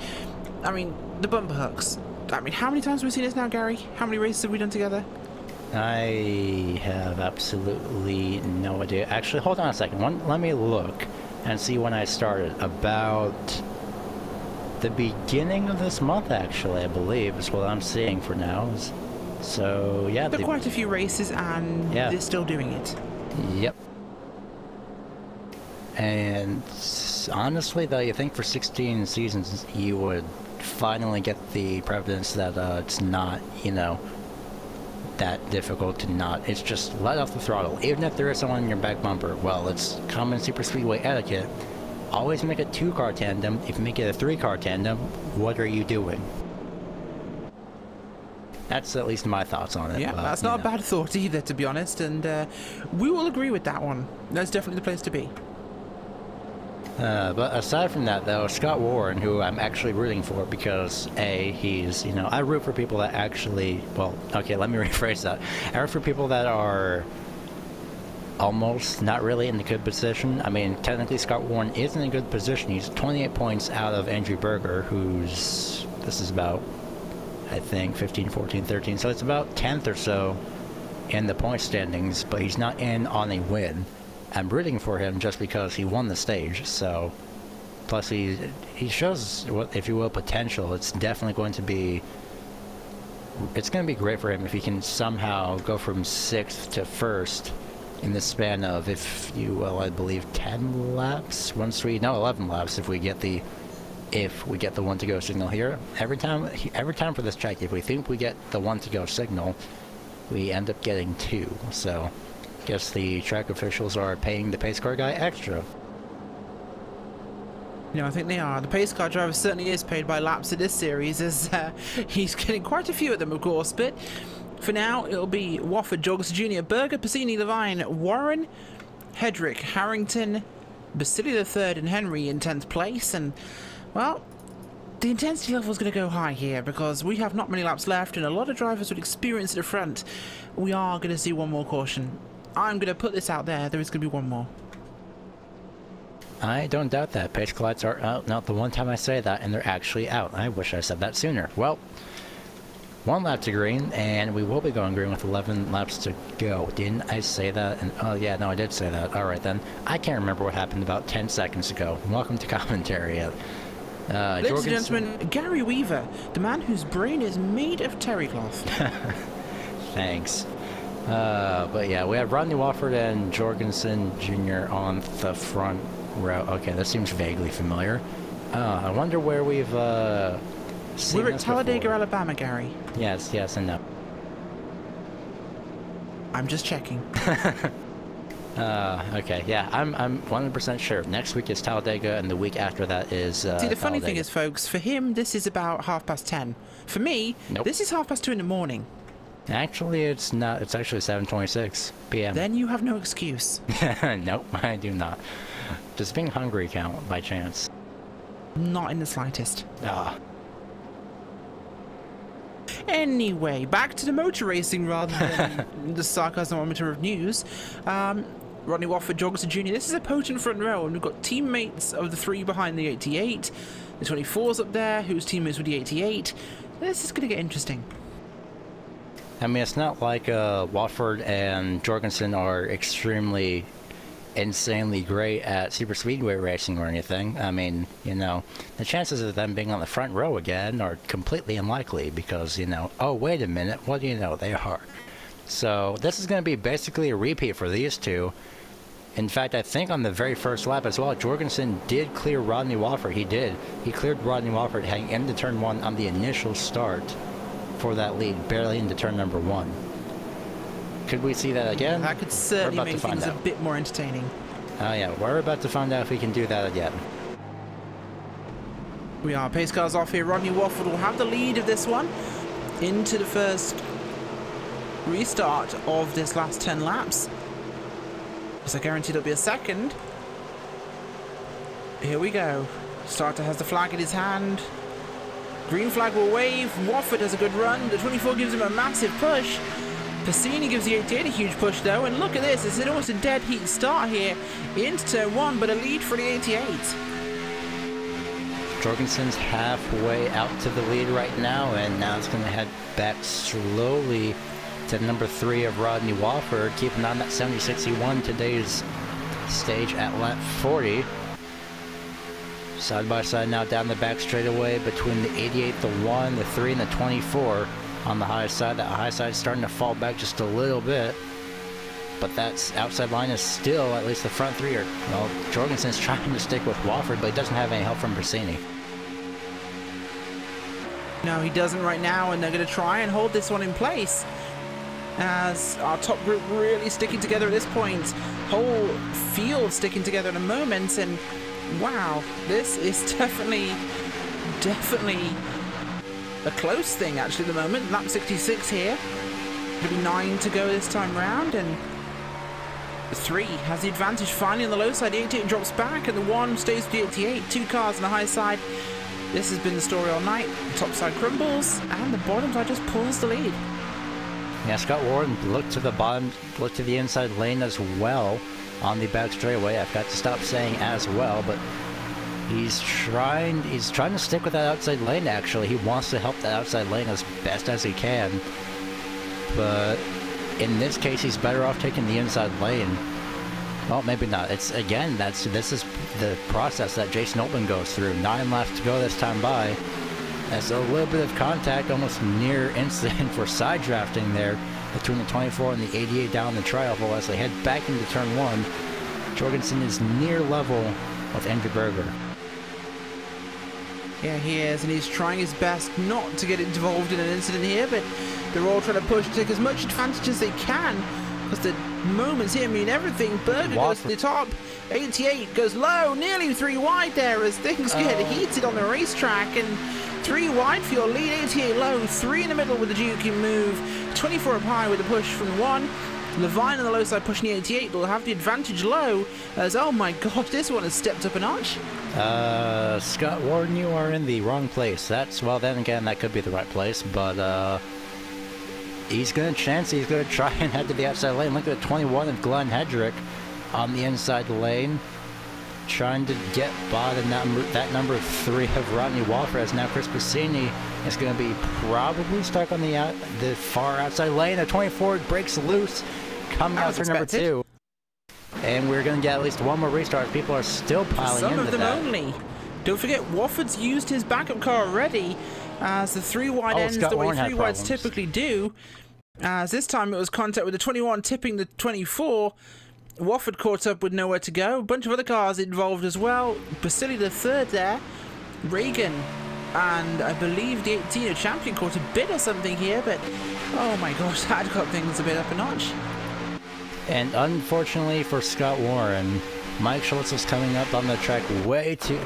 I mean, the bumper hooks. I mean, how many times have we seen this now, Gary? How many races have we done together? I have absolutely no idea. Actually, hold on a second. Let me look and see when I started. About the beginning of this month, actually, I believe, is what I'm seeing for now. So, yeah. There are quite a few races, and they're still doing it. Yep. And honestly, though, you think for 16 seasons you would finally get the evidence that it's not, you know, that difficult to not. It's just let off the throttle. Even if there is someone in your back bumper, well, it's common Superspeedway etiquette. Always make a 2-car tandem. If you make it a 3-car tandem, what are you doing? That's at least my thoughts on it. Yeah, that's not a bad thought either, to be honest, and we will agree with that one. That's definitely the place to be. But aside from that, though, Scott Warren, who I'm actually rooting for, because A, he's, you know, I root for people that actually, well, okay, let me rephrase that. I root for people that are almost not really in a good position. I mean, technically Scott Warren is in a good position. He's 28 points out of Andrew Berger, who's, this is about, I think, 15, 14, 13, so it's about 10th or so in the point standings, but he's not in on a win. I'm rooting for him just because he won the stage, so plus he shows what, if you will, potential. It's definitely going to be, it's going to be great for him if he can somehow go from 6th to 1st in the span of, if you will, I believe 10 laps. 11 laps if we get the one to go signal here. Every time for this track, if we think we get the one to go signal, we end up getting 2. So guess the track officials are paying the pace car guy extra. You know, I think they are. The pace car driver certainly is paid by laps of this series, as he's getting quite a few of them, of course. But for now, it'll be Wofford, Jorgensen Jr., Berger, Passini, Levine, Warren, Hedrick, Harrington, Basili III, and Henry in 10th place. And, well, the intensity level is going to go high here, because we have not many laps left, and a lot of drivers with experience at the front. We are going to see one more caution. I'm going to put this out there. There is going to be one more. I don't doubt that. Pace car lights are out. Not the one time I say that, and they're actually out. I wish I said that sooner. Well, 1 lap to green, and we will be going green with 11 laps to go. Didn't I say that? And oh yeah, no, I did say that. Alright then. I can't remember what happened about 10 seconds ago. Welcome to commentary. Ladies and gentlemen, Gary Weaver, the man whose brain is made of terry cloth. Thanks. But yeah, we have Rodney Wofford and Jorgensen Jr. on the front row. Okay, that seems vaguely familiar. I wonder where we've seen We're at this Talladega, before. Alabama, Gary. Yes, and no. I'm just checking. Okay, yeah, I'm 100% sure. Next week is Talladega, and the week after that is See, the funny Talladega. thing is, folks, for him, this is about 10:30. For me, Nope. this is 2:30 in the morning. Actually, it's not. It's actually 7:26 p.m. Then you have no excuse. Nope, I do not. Does being hungry count by chance? Not in the slightest. Ah. Anyway, back to the motor racing rather than the sarcasmometer of news. Rodney Wofford, Jorgensen Jr. This is a potent front row, and we've got teammates of the 3 behind the 88. The 24's up there, who's teammates with the 88. This is going to get interesting. I mean, it's not like Wofford and Jorgensen are extremely insanely great at Superspeedway racing or anything. I mean, you know, the chances of them being on the front row again are completely unlikely because, you know, oh, wait a minute, what do you know, they are. So this is going to be basically a repeat for these two. In fact, I think on the very first lap as well, Jorgensen did clear Rodney Wofford. He did. He cleared Rodney Wofford heading into turn 1 on the initial start for that lead, barely into turn number 1. Could we see that again? That could certainly make things a bit more entertaining. Oh yeah, we're about to find out if we can do that again. We are. Pace cars off here. Rodney Wofford will have the lead of this one into the first restart of this last 10 laps. So guaranteed it'll be a second. Here we go. Starter has the flag in his hand. Green flag will wave. Wofford has a good run. The 24 gives him a massive push. Pacini gives the 88 a huge push though, and look at this, it's almost a dead heat start here into turn 1, but a lead for the 88. Jorgensen's halfway out to the lead right now, and now it's going to head back slowly to number 3 of Rodney Wofford, keeping on that 70-61 today's stage at lap 40. Side by side now down the back straightaway between the 88, the 1, the 3, and the 24. On the high side, that high side is starting to fall back just a little bit, but that outside line is still, at least the front 3 are, well, Jorgensen's trying to stick with Wofford, but he doesn't have any help from Pacini. No, he doesn't right now, and they're going to try and hold this one in place as our top group really sticking together at this point. Whole field sticking together in a moment, and wow, this is definitely a close thing actually at the moment. Lap 66 here. It'll be 9 to go this time round, and 3 has the advantage finally on the low side. The 88 drops back, and the 1 stays with the 88. 2 cars on the high side. This has been the story all night. The top side crumbles, and the bottom side just pulls the lead. Yeah, Scott Warren looked to the bottom, looked to the inside lane as well on the back straightaway. I've got to stop saying as well, but he's trying to stick with that outside lane, actually. He wants to help that outside lane as best as he can. But in this case, he's better off taking the inside lane. Well, maybe not. It's, again, this is the process that Jason Oldman goes through. 9 laps to go this time by. That's a little bit of contact, almost near incident for side drafting there between the 24 and the 88 down the tri-oval as they head back into turn 1. Jorgensen is near level with Andrew Berger. Yeah, he is, and he's trying his best not to get involved in an incident here, but they're all trying to push to take as much advantage as they can, because the moments here mean everything. Berger goes to the top, 88 goes low, nearly 3 wide there as things get heated on the racetrack, and 3 wide for your lead, 88 low, 3 in the middle with the Juki move, 24 up high with a push from 1. Levine on the low side pushing the 88 will have the advantage low as, oh my gosh, this one has stepped up a notch. Scott Warren, you are in the wrong place. That's, well, then again, that could be the right place, but he's going to chance, he's going to try and head to the outside lane. Look at the 21 of Glenn Hedrick on the inside lane, trying to get by that number 3 of Rodney Wofford, as now Chris Pacini is going to be probably stuck on the far outside lane. The 24 breaks loose, coming out for number 2. And we're going to get at least one more restart. People are still piling into that. Some of them only. Don't forget, Wofford's used his backup car already, as the 3 wide ends the way 3 wides typically do. As this time it was contact with the 21 tipping the 24. Wofford caught up with nowhere to go. A bunch of other cars involved as well. Basili the 3rd there. Reagan and I believe the 18 champion caught a bit or something here, but oh my gosh, that got things a bit up a notch. And unfortunately for Scott Warren, Mike Schultz was coming up on the track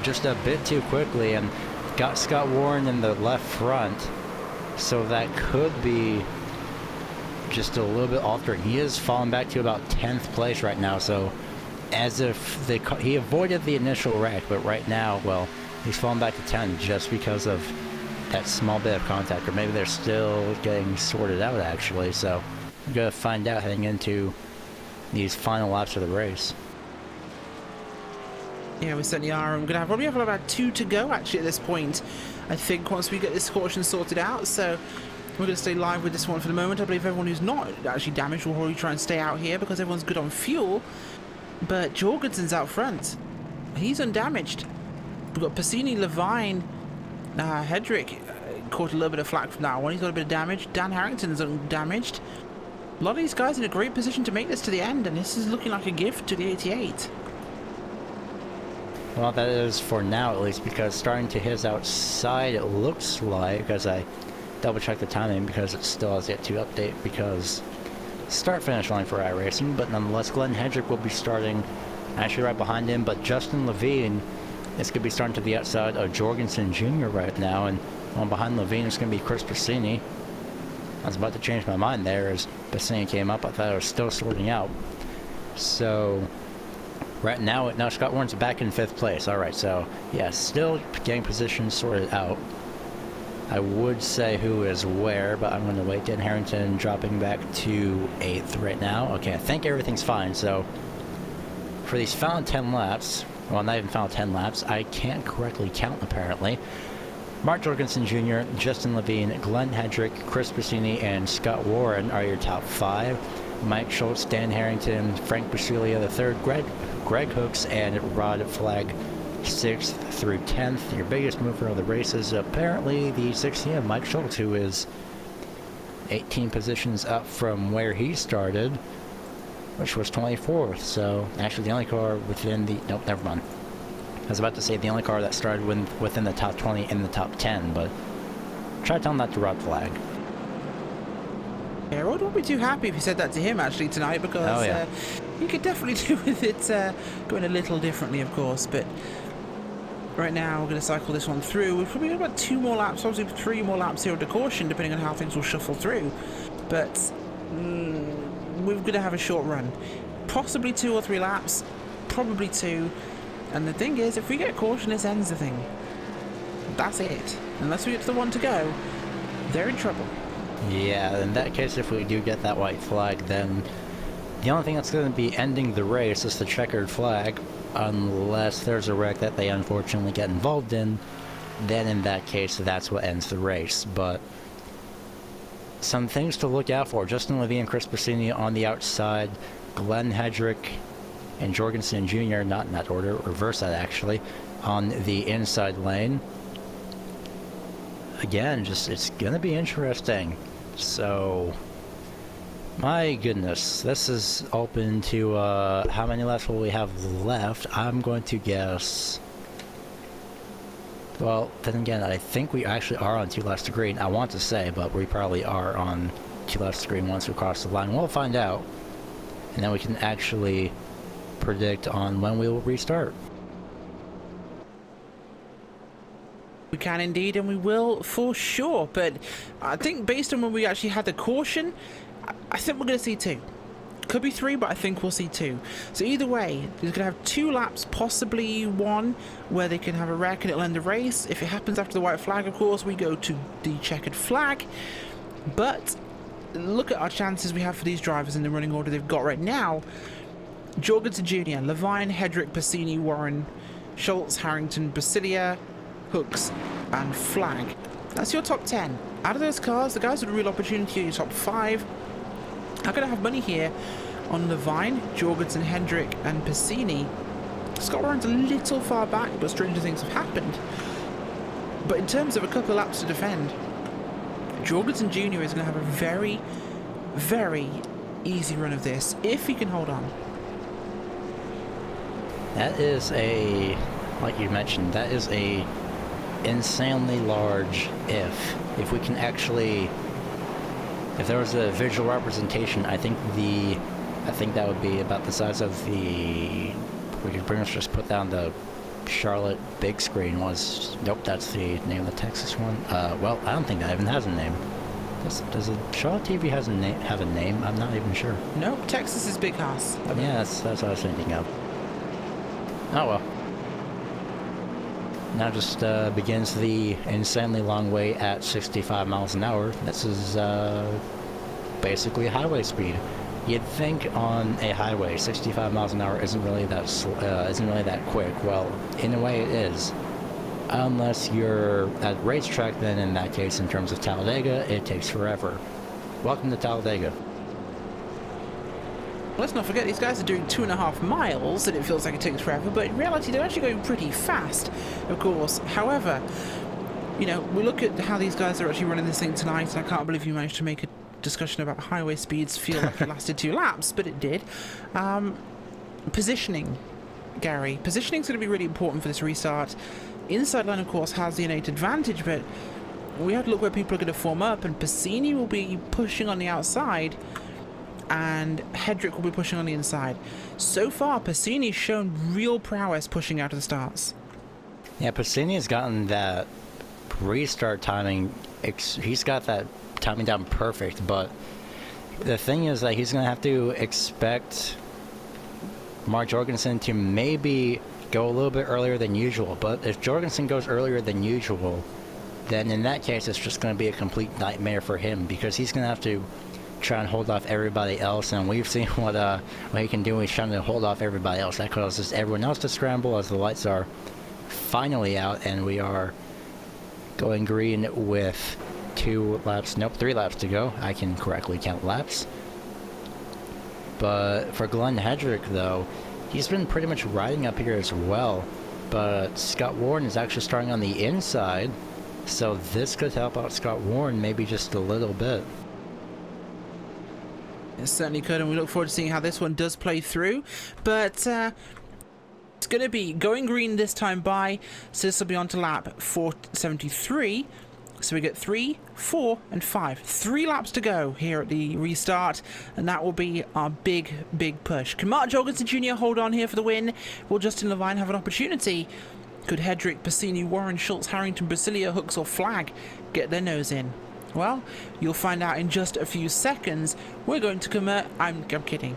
just a bit too quickly and got Scott Warren in the left front. So that could be just a little bit altering. He is falling back to about 10th place right now, so as if he avoided the initial wreck, but right now, well, he's fallen back to 10 just because of that small bit of contact, or maybe they're still getting sorted out actually, so we're going to find out heading into these final laps of the race. Yeah, we certainly are. I'm going to probably have about 2 to go actually at this point, I think, once we get this caution sorted out, so we're going to stay live with this one for the moment. I believe everyone who's not actually damaged will probably try and stay out here because everyone's good on fuel. but Jorgensen's out front. He's undamaged. We've got Passini, Levine, Hedrick caught a little bit of flack from that one. He's got a bit of damage. Dan Harrington's undamaged. A lot of these guys in a great position to make this to the end, and this is looking like a gift to the 88. Well, that is for now at least, because starting to his outside, it looks like, because I double-checked the timing because it still has yet to update, because start-finish line for iRacing, but nonetheless, Glenn Hedrick will be starting actually right behind him, but Justin Levine is going to be starting to the outside of Jorgensen Jr. right now, and on behind Levine is going to be Chris Passini. I was about to change my mind there as Passini came up. I thought I was still sorting out. So right now Scott Warren's back in 5th place. Alright, so yeah, still getting positions sorted out. I would say who is where, but I'm going to wait. Dan Harrington dropping back to 8th right now. Okay, I think everything's fine. So for these final 10 laps, well, not even final 10 laps, I can't correctly count apparently. Mark Jorgensen Jr., Justin Levine, Glenn Hedrick, Chris Passini, and Scott Warren are your top 5. Mike Schultz, Dan Harrington, Frank Brasilia III, Greg Hooks, and Rod Flagg 6th through 10th. Your biggest mover of the race is apparently the 6th, Mike Schultz, who is 18 positions up from where he started, which was 24th. So actually the only car within the... Nope, never mind. I was about to say the only car that started within the top 20 in the top 10, but try telling that to Rod Flagg. Yeah, Rod won't be too happy if you said that to him actually tonight, because you could definitely do with it going a little differently, of course. But right now we're going to cycle this one through. We've probably got about 2 more laps, obviously 3 more laps here at the caution, depending on how things will shuffle through. But we're going to have a short run, possibly 2 or 3 laps, probably 2. And the thing is, if we get caution, this ends the thing. That's it. Unless we get to the one to go, they're in trouble. Yeah, in that case, if we do get that white flag, then the only thing that's going to be ending the race is the checkered flag, unless there's a wreck that they unfortunately get involved in. Then in that case, that's what ends the race. But some things to look out for. Justin Levine and Chris Passini on the outside, Glenn Hedrick and Jorgensen Jr., not in that order, reverse that actually, on the inside lane. Again, just it's gonna be interesting. So, my goodness, this is open to how many laps will we have left? I'm going to guess. Well, then again, I think we actually are on 2 laps to green. I want to say, but we probably are on 2 laps to green once we cross the line. We'll find out, and then we can actually predict on when we will restart. We can indeed, and we will for sure. But I think based on when we actually had the caution, I think we're going to see 2. Could be 3, but I think we'll see 2. So either way, he's going to have 2 laps, possibly 1, where they can have a wreck and it'll end the race. If it happens after the white flag, of course, we go to the checkered flag. But look at our chances we have for these drivers in the running order they've got right now. Jorgensen Jr., Levine, Hedrick, Passini, Warren, Schultz, Harrington, Brasilia, Hooks, and Flagg. That's your top 10. Out of those cars, the guys with a real opportunity are your top 5. I'm going to have money here on Levine, Jorgensen, Hedrick, and Passini. Scott Warren's a little far back, but stranger things have happened. But in terms of a couple of laps to defend, Jorgensen Jr. is going to have a very, very easy run of this, if he can hold on. That is a, like you mentioned, that is a insanely large if we can actually, if there was a visual representation, I think that would be about the size of the, we could pretty much just put down the Charlotte big screen was, nope, that's the name of the Texas one. Well, I don't think that even has a name. Does the Charlotte TV have a name? I'm not even sure. Nope, Texas is Big House. Yeah, that's what I was thinking of. Oh well. Now just begins the insanely long wait at 65 miles an hour. This is basically highway speed. You'd think on a highway 65 miles an hour isn't really that quick. Well, in a way it is. Unless you're at racetrack, then in that case, in terms of Talladega, it takes forever. Welcome to Talladega. let's not forget these guys are doing 2.5 miles, and it feels like it takes forever, but in reality they're actually going pretty fast, of course. However, you know, we look at how these guys are actually running this thing tonight, and I can't believe you managed to make a discussion about highway speeds feel like it lasted 2 laps, but it did. Positioning, Gary. Positioning is going to be really important for this restart. Inside line, of course, has the innate advantage, but we have to look where people are going to form up, and Piscini will be pushing on the outside, and Hedrick will be pushing on the inside. So far, Piscini's shown real prowess pushing out of the starts. Yeah, Piscini has gotten that restart timing. He's got that timing down perfect, but the thing is that he's going to have to expect Mark Jorgensen to maybe go a little bit earlier than usual. But if Jorgensen goes earlier than usual, then in that case it's just going to be a complete nightmare for him, because he's going to have to try and hold off everybody else, and we've seen what he can do. He's trying to hold off everybody else. That causes everyone else to scramble as the lights are finally out, and we are going green with 3 laps to go. I can correctly count laps. But for Glenn Hedrick, though, he's been pretty much riding up here as well. But Scott Warren is actually starting on the inside, so this could help out Scott Warren maybe just a little bit. It certainly could, and we look forward to seeing how this one does play through. But it's going to be going green this time by, so this will be on to lap 473. So we get 3, 4, and 5. 3 laps to go here at the restart, and that will be our big push. Can Mark Jorgensen Jr. hold on here for the win? Will Justin Levine have an opportunity? Could Hedrick, Piscini, Warren, Schultz, Harrington, Brasilia, Hooks, or Flag get their nose in? Well, you'll find out in just a few seconds. We're going to I'm kidding.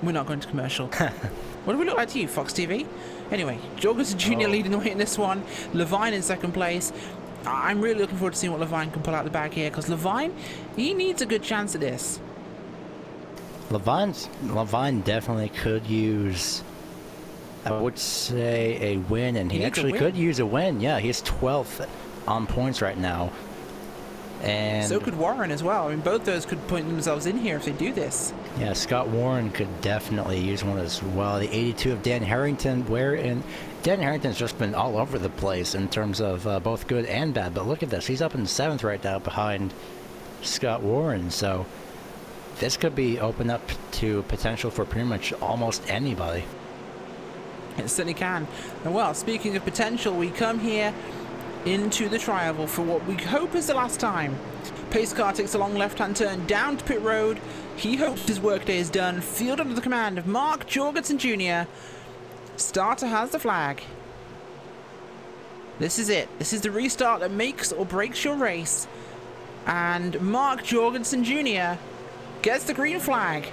We're not going to commercial. What do we look like to you, Fox TV? Anyway, Jorgensen Jr. leading the way in this one. Levine in second place. I'm really looking forward to seeing what Levine can pull out the bag here, because Levine, he needs a good chance at this. Levine definitely could use, I would say, a win, and he actually could use a win. Yeah, he's 12th on points right now. And so could Warren as well. I mean, both those could point themselves in here if they do this. Yeah, Scott Warren could definitely use one as well. The 82 of Dan Harrington, Dan Harrington's just been all over the place in terms of both good and bad. But look at this. He's up in 7th right now behind Scott Warren. So this could be open up to potential for pretty much almost anybody. It certainly can. And well, speaking of potential, we come here into the tri-oval for what we hope is the last time. Pace car takes a long left-hand turn down to pit road. He hopes his workday is done. Field under the command of Mark Jorgensen Jr. Starter has the flag. This is it. This is the restart that makes or breaks your race. And Mark Jorgensen Jr. gets the green flag.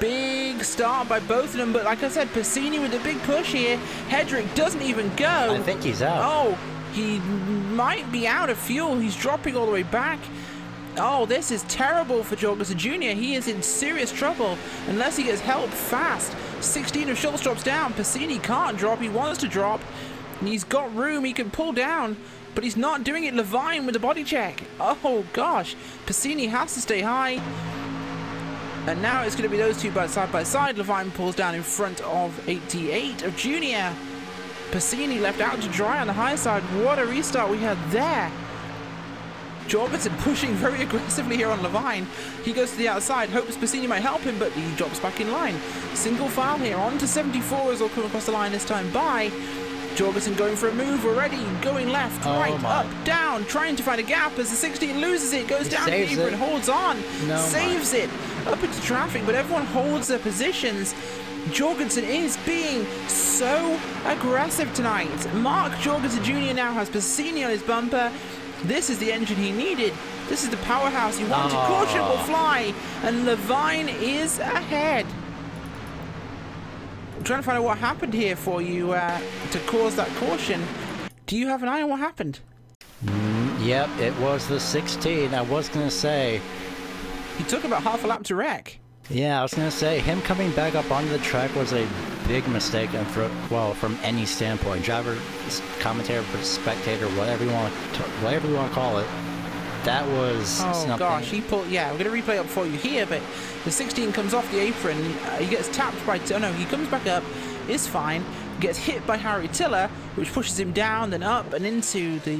Big start by both of them, but like I said, Piscini with a big push here. Hedrick doesn't even go. I think he's out. Oh, he might be out of fuel. He's dropping all the way back. Oh, this is terrible for Jorgensen Jr. He is in serious trouble unless he gets help fast. 16 of Schultz drops down. Piscini can't drop. He wants to drop. He's got room. He can pull down, but he's not doing it. Levine with the body check. Oh, gosh. Piscini has to stay high. And now it's going to be those two side by side. Levine pulls down in front of 88 of Junior. Piscini left out to dry on the high side. What a restart we had there. Jorgensen pushing very aggressively here on Levine. He goes to the outside, hopes Piscini might help him, but he drops back in line. Single file here, on to 74 as we'll come across the line this time by. Jorgensen going for a move already, going left, right, up, down, trying to find a gap as the 16 loses it, goes down to the apron, holds on, saves it, up into traffic, but everyone holds their positions. Jorgensen is being so aggressive tonight. Mark Jorgensen Jr. now has Piscini on his bumper. This is the engine he needed. This is the powerhouse he wanted. Caution will fly, and Levine is ahead. I'm trying to find out what happened here for you to cause that caution. Do you have an eye on what happened? Yep, it was the 16. I was going to say. He took about half a lap to wreck. Yeah, I was going to say, him coming back up onto the track was a big mistake, and from any standpoint, driver, commentator, spectator, whatever you want to call it. that was Oh something. gosh, he pulled. Yeah, we're going to replay it for you here, but the 16 comes off the apron. He gets tapped by. Oh no, he comes back up, is fine. Gets hit by Harry Tiller, which pushes him down, then up and into the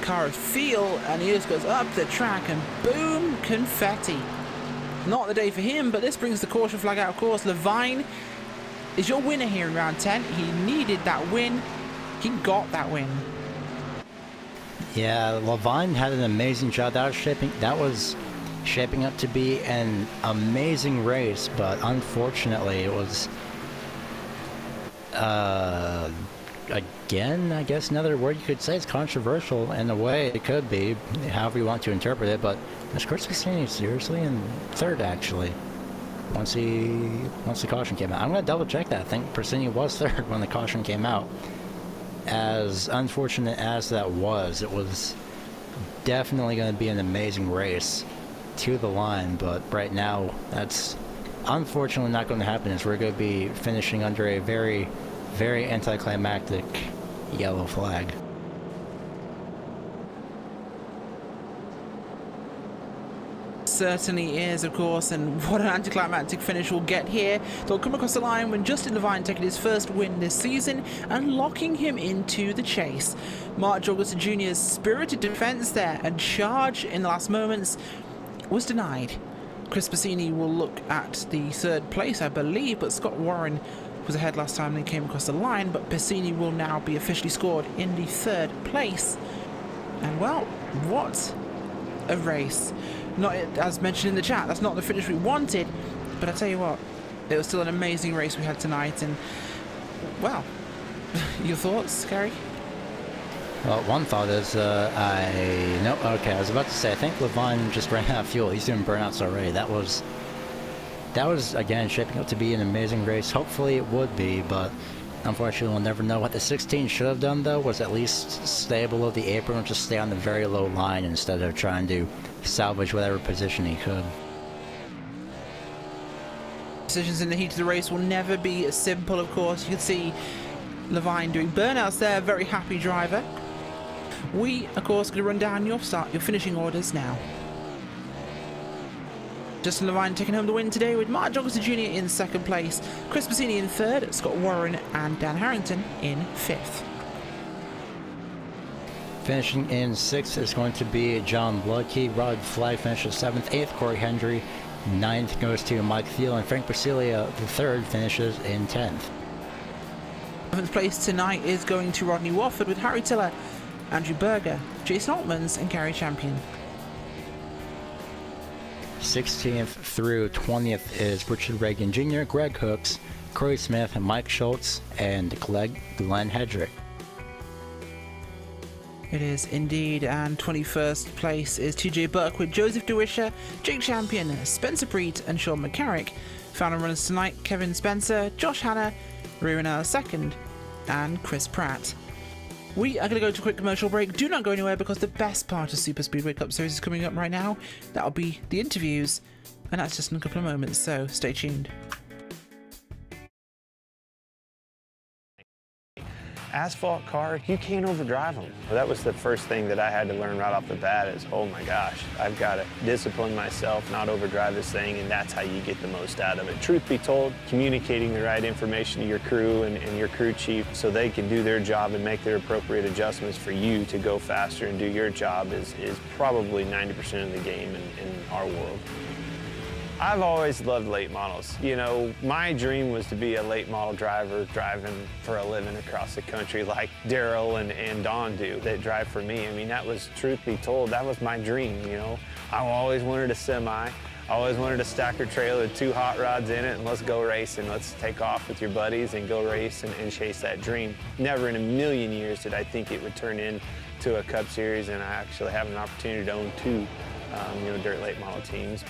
car of Field, and he just goes up the track and boom, confetti. Not the day for him, but this brings the caution flag out, of course. Levine is your winner here in round 10. He needed that win. He got that win. Yeah, Levine had an amazing job. That was shaping up to be an amazing race, but unfortunately it was again, I guess another word you could say is controversial in a way. It could be, however you want to interpret it, but was Chris Pacini seriously in third, actually, once the caution came out? I'm going to double check that. I think Pacini was third when the caution came out. As unfortunate as that was, it was definitely going to be an amazing race to the line, but right now that's unfortunately not going to happen, as we're going to be finishing under a very, very anticlimactic yellow flag. Certainly is, of course, and what an anticlimactic finish we'll get here. They'll come across the line when Justin Levine taking his first win this season and locking him into the chase. Mark Jorgensen Jr.'s spirited defense there and charge in the last moments was denied. Chris Pacini will look at the third place, I believe, but Scott Warren was ahead last time they came across the line, but Pacini will now be officially scored in the third place. And well, what a race. Not, as mentioned in the chat, that's not the finish we wanted, but I tell you what, it was still an amazing race we had tonight, and well, your thoughts, Gary? Well, one thought is, I was about to say, I think Levine just ran out of fuel. He's doing burnouts already. That was again shaping up to be an amazing race. Hopefully it would be, but unfortunately we'll never know. What the 16 should have done, though, was at least stay below the apron or just stay on the very low line instead of trying to salvage whatever position he could. Decisions in the heat of the race will never be as simple, of course. You can see Levine doing burnouts there, very happy driver. We, of course, going to run down your finishing orders now. Justin Levine taking home the win today with Mark Jorgensen Jr. in second place, Chris Pacini in third, Scott Warren and Dan Harrington in fifth. Finishing in sixth is going to be John Ludke. Rod Flag finishes seventh. Eighth, Corey Hendry. Ninth goes to Mike Thiel, and Frank Brasilia, the third, finishes in 10th. 7th place tonight is going to Rodney Wofford with Harry Tiller, Andrew Berger, Jason Altmans and Gary Champion. 16th through 20th is Richard Reagan Jr., Greg Hooks, Corey Smith, Mike Schultz, and Glenn Hedrick. It is indeed, and 21st place is TJ Burke with Joseph DeWisher, Jake Champion, Spencer Preet and Sean McCarrick. Final runners tonight, Kevin Spencer, Josh Hanna, Ruinell second, and Chris Pratt. We are going to go to a quick commercial break. Do not go anywhere, because the best part of Super Speedway Cup Series is coming up right now. That'll be the interviews, and that's just in a couple of moments, so stay tuned. Asphalt car, you can't overdrive them. Well, that was the first thing that I had to learn right off the bat is, oh my gosh, I've got to discipline myself, not overdrive this thing, and that's how you get the most out of it. Truth be told, communicating the right information to your crew and your crew chief so they can do their job and make their appropriate adjustments for you to go faster and do your job is probably 90% of the game in our world. I've always loved late models. You know, my dream was to be a late model driver driving for a living across the country like Daryl and Don do that drive for me. I mean, that was, truth be told, that was my dream, you know. I always wanted a semi. I always wanted a stacker trailer with 2 hot rods in it and let's go racing. Let's take off with your buddies and go race and chase that dream. Never in a million years did I think it would turn into a Cup Series, and I actually have an opportunity to own 2 dirt late model teams.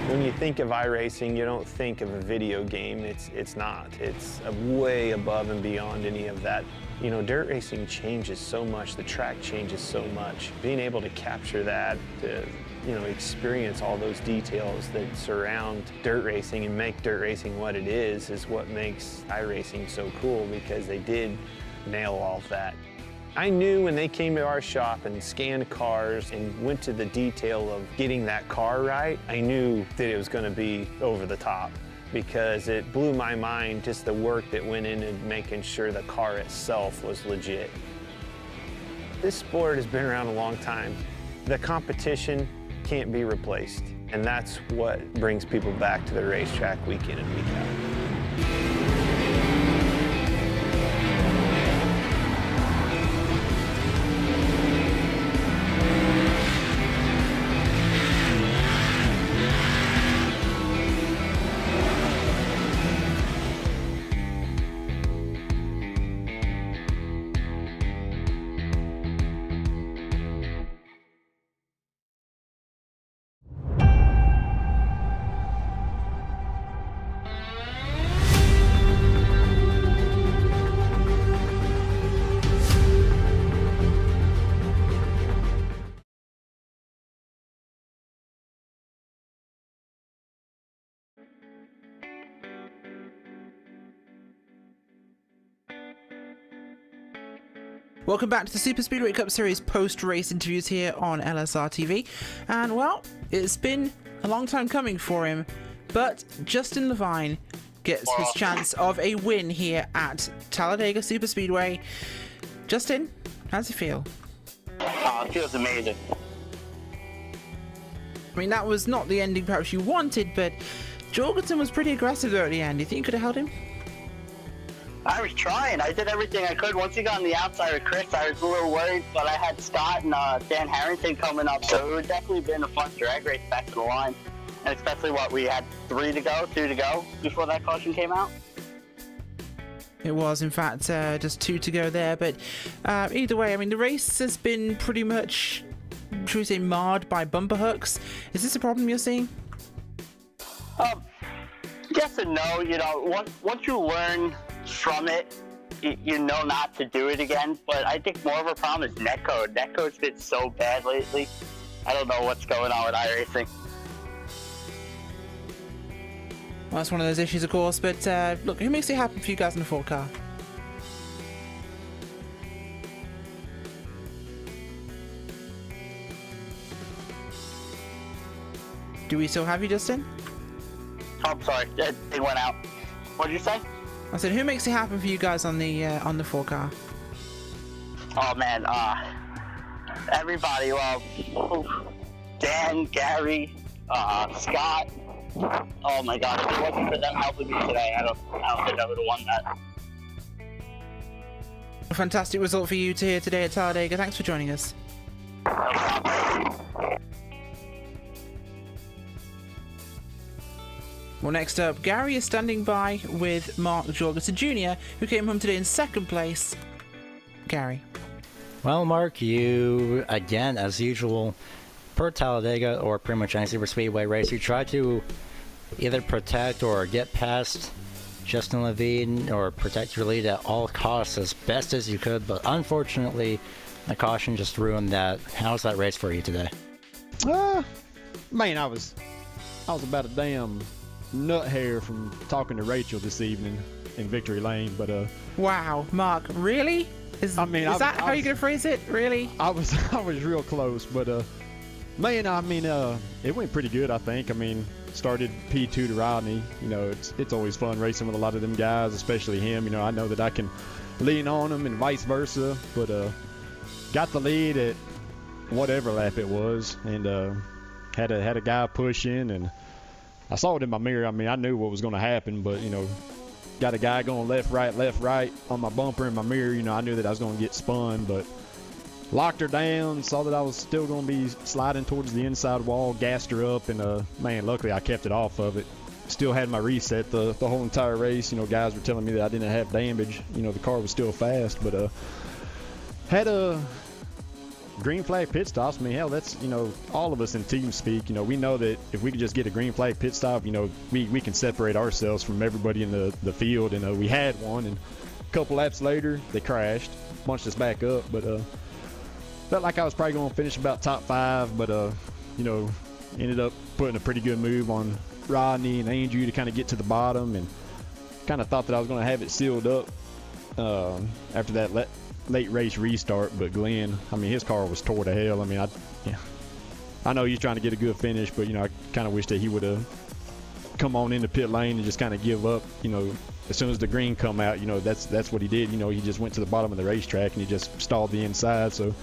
When you think of iRacing, you don't think of a video game. It's not. It's way above and beyond any of that. You know, dirt racing changes so much. The track changes so much. Being able to capture that, you know, experience all those details that surround dirt racing and make dirt racing what it is what makes iRacing so cool, because they did nail all of that. I knew when they came to our shop and scanned cars and went to the detail of getting that car right, I knew that it was going to be over the top, because it blew my mind just the work that went into making sure the car itself was legit. This sport has been around a long time. The competition can't be replaced, and that's what brings people back to the racetrack week in and week out. Welcome back to the Superspeedway Cup Series post-race interviews here on LSRTV. And well, it's been a long time coming for him, but Justin Levine gets his chance of a win here at Talladega Superspeedway. Justin, how's it feel? Oh, it feels amazing. I mean, that was not the ending perhaps you wanted, but Jorgensen was pretty aggressive there at the end. Do you think you could have held him? I was trying. I did everything I could. Once he got on the outside with Chris, I was a little worried, but I had Scott and Dan Harrington coming up, so it would definitely been a fun drag race back to the line. And especially we had 2 to go before that caution came out. It was, in fact, just 2 to go there, but either way, I mean, the race has been pretty much, should we say, marred by bumper hooks. Is this a problem you're seeing? Yes and no. You know, once you learn from it, you know not to do it again. But I think more of a problem is netcode. Netcode's been so bad lately. I don't know what's going on with iRacing. Well, that's one of those issues, of course, but look, who makes it happen for you guys in the 4 car? Do we still have you, Justin? Oh, I'm sorry, it went out. What did you say? I said, who makes it happen for you guys on the 4 car? Oh man, everybody. Well, Dan, Gary, Scott. Oh my God! If it wasn't for them helping me today, I don't think I would have won that. A fantastic result for you here today at Talladega. Thanks for joining us. Well, next up, Gary is standing by with Mark Jorgensen Jr., who came home today in 2nd place. Gary. Well, Mark, you, again, as usual, per Talladega or pretty much any Superspeedway race, you try to either protect or get past Justin Levine or protect your lead at all costs as best as you could, but unfortunately, the caution just ruined that. How was that race for you today? Man, I was about a damn nut hair from talking to Rachel this evening in Victory Lane, but wow, Mark, really? Is that how you're gonna phrase it? Really? I was real close, but man, I mean, it went pretty good, I think. I mean, started P2 to Rodney. You know, it's always fun racing with a lot of them guys, especially him. You know, I know that I can lean on him and vice versa, but got the lead at whatever lap it was, and had a guy push in, and I saw it in my mirror. I mean, I knew what was going to happen, but, you know, got a guy going left, right on my bumper in my mirror. You know, I knew that I was going to get spun, but locked her down, saw that I was still going to be sliding towards the inside wall, gassed her up, and, man, luckily I kept it off of it. Still had my reset the whole entire race. You know, guys were telling me that I didn't have damage. You know, the car was still fast, but had a green flag pit stops. I mean, hell, that's, you know, all of us in team speak. You know, we know that if we could just get a green flag pit stop, you know, we can separate ourselves from everybody in the field. And we had one, and a couple laps later, they crashed, bunched us back up. But felt like I was probably going to finish about top 5, but you know, ended up putting a pretty good move on Rodney and Andrew to kind of get to the bottom, and kind of thought that I was going to have it sealed up after that late race restart. But Glenn, I mean, his car was tore to hell. I mean, I know he's trying to get a good finish, but, you know, I kind of wish that he would have come on into pit lane and just kind of give up. You know, as soon as the green come out, you know, that's what he did. You know, he just went to the bottom of the racetrack and he just stalled the inside. So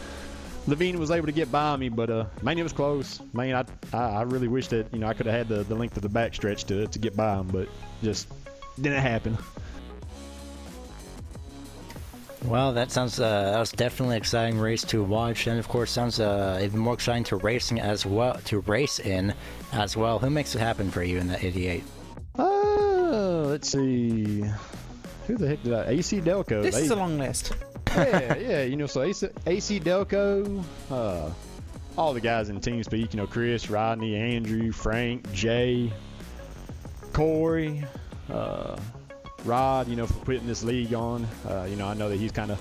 Levine was able to get by me, but man, it was close. Man, I really wish that, you know, I could have had the length of the backstretch to get by him, but just didn't happen. Well, that was definitely an exciting race to watch, and of course sounds even more exciting to race in as well. Who makes it happen for you in that 88? Let's see. Who the heck did AC Delco. This is a long list. yeah, you know, so AC Delco, all the guys in TeamSpeak, you know, Chris, Rodney, Andrew, Frank, Jay, Corey, Rod, you know, for putting this league on. You know, I know that he's kind of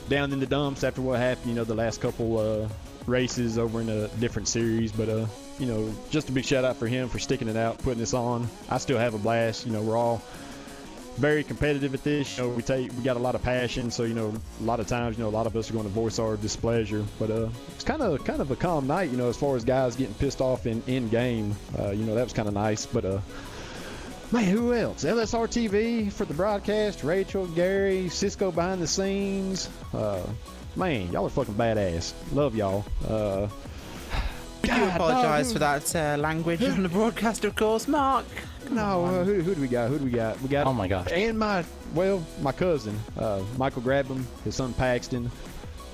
down in the dumps after what happened, you know, the last couple races over in a different series. But, you know, just a big shout out for him for sticking it out, putting this on. I still have a blast. You know, we're all very competitive at this. You know, we got a lot of passion. So, you know, a lot of times, you know, a lot of us are going to voice our displeasure. But it's kind of a calm night, you know, as far as guys getting pissed off in game. You know, that was kind of nice. But, man, who else? LSRTV for the broadcast, Rachel, Gary, Cisco behind the scenes. Man, y'all are fucking badass. Love y'all. We do apologise for that language on the broadcast, of course. Mark. No, who do we got? We got. Oh my gosh. And my cousin, Michael Grabham, his son Paxton,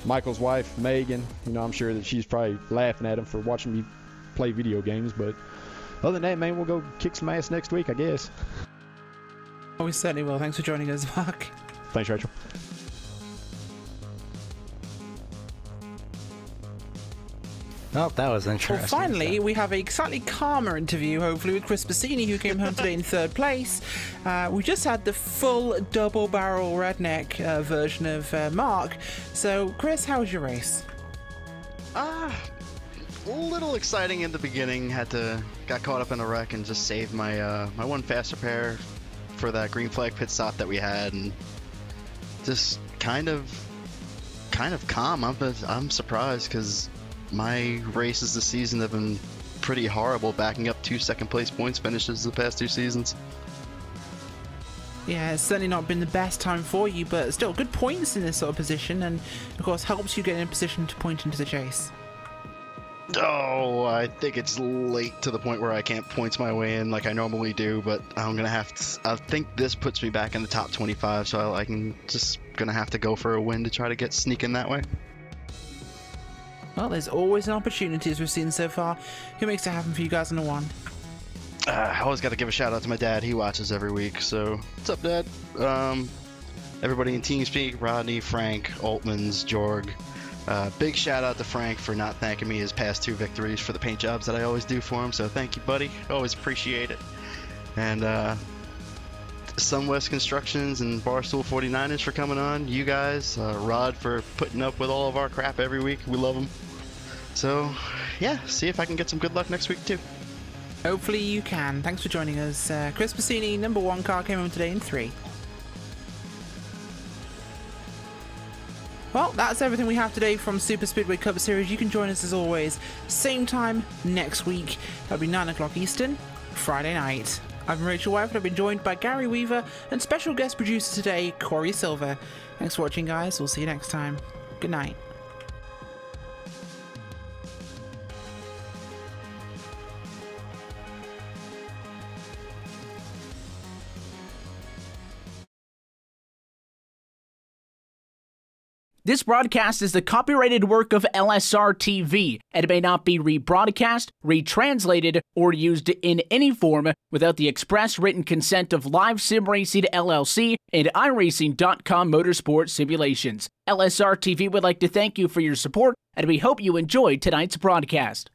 Michael's wife Megan. You know, I'm sure that she's probably laughing at him for watching me play video games, but other than that, man, we'll go kick some ass next week, I guess. Oh, we certainly will. Thanks for joining us, Mark. Thanks, Rachel. Oh, that was interesting. Well, finally, we have a slightly calmer interview, hopefully, with Chris Bassini, who came home today in third place. We just had the full double-barrel redneck version of Mark. So, Chris, how was your race? A little exciting in the beginning. Got caught up in a wreck and just saved my my one fast repair for that green flag pit stop that we had, and just kind of calm. I'm surprised because my races this season have been pretty horrible, backing up 2 second place points finishes the past 2 seasons. Yeah, it's certainly not been the best time for you, but still good points in this sort of position, and of course helps you get in a position to point into the chase. Oh, I think it's late to the point where I can't points my way in like I normally do, but I'm gonna have to. I think this puts me back in the top 25, so I can just gonna have to go for a win to try to sneak in that way. Well, there's always an opportunity, as we've seen so far. Who makes it happen for you guys on the one? I always got to give a shout out to my dad. He watches every week, so what's up, Dad? Everybody in TeamSpeak, Rodney, Frank, Altmans, Jorg. Big shout out to Frank for not thanking me his past 2 victories for the paint jobs that I always do for him, so thank you, buddy. Always appreciate it. And Sunwest Constructions and Barstool 49ers for coming on. You guys, Rod for putting up with all of our crap every week. We love him. So, yeah, see if I can get some good luck next week, too. Hopefully you can. Thanks for joining us. Chris Bassini, number 1 car, came home today in 3. Well, that's everything we have today from Superspeedway Cup Series. You can join us as always, same time next week. That'll be 9 o'clock Eastern, Friday night. I've been Rachel White, I've been joined by Gary Weaver and special guest producer today, Corey Silver. Thanks for watching, guys. We'll see you next time. Good night. This broadcast is the copyrighted work of LSRTV, and it may not be rebroadcast, retranslated, or used in any form without the express written consent of Live Sim Racing LLC and iRacing.com Motorsport Simulations. LSRTV would like to thank you for your support, and we hope you enjoyed tonight's broadcast.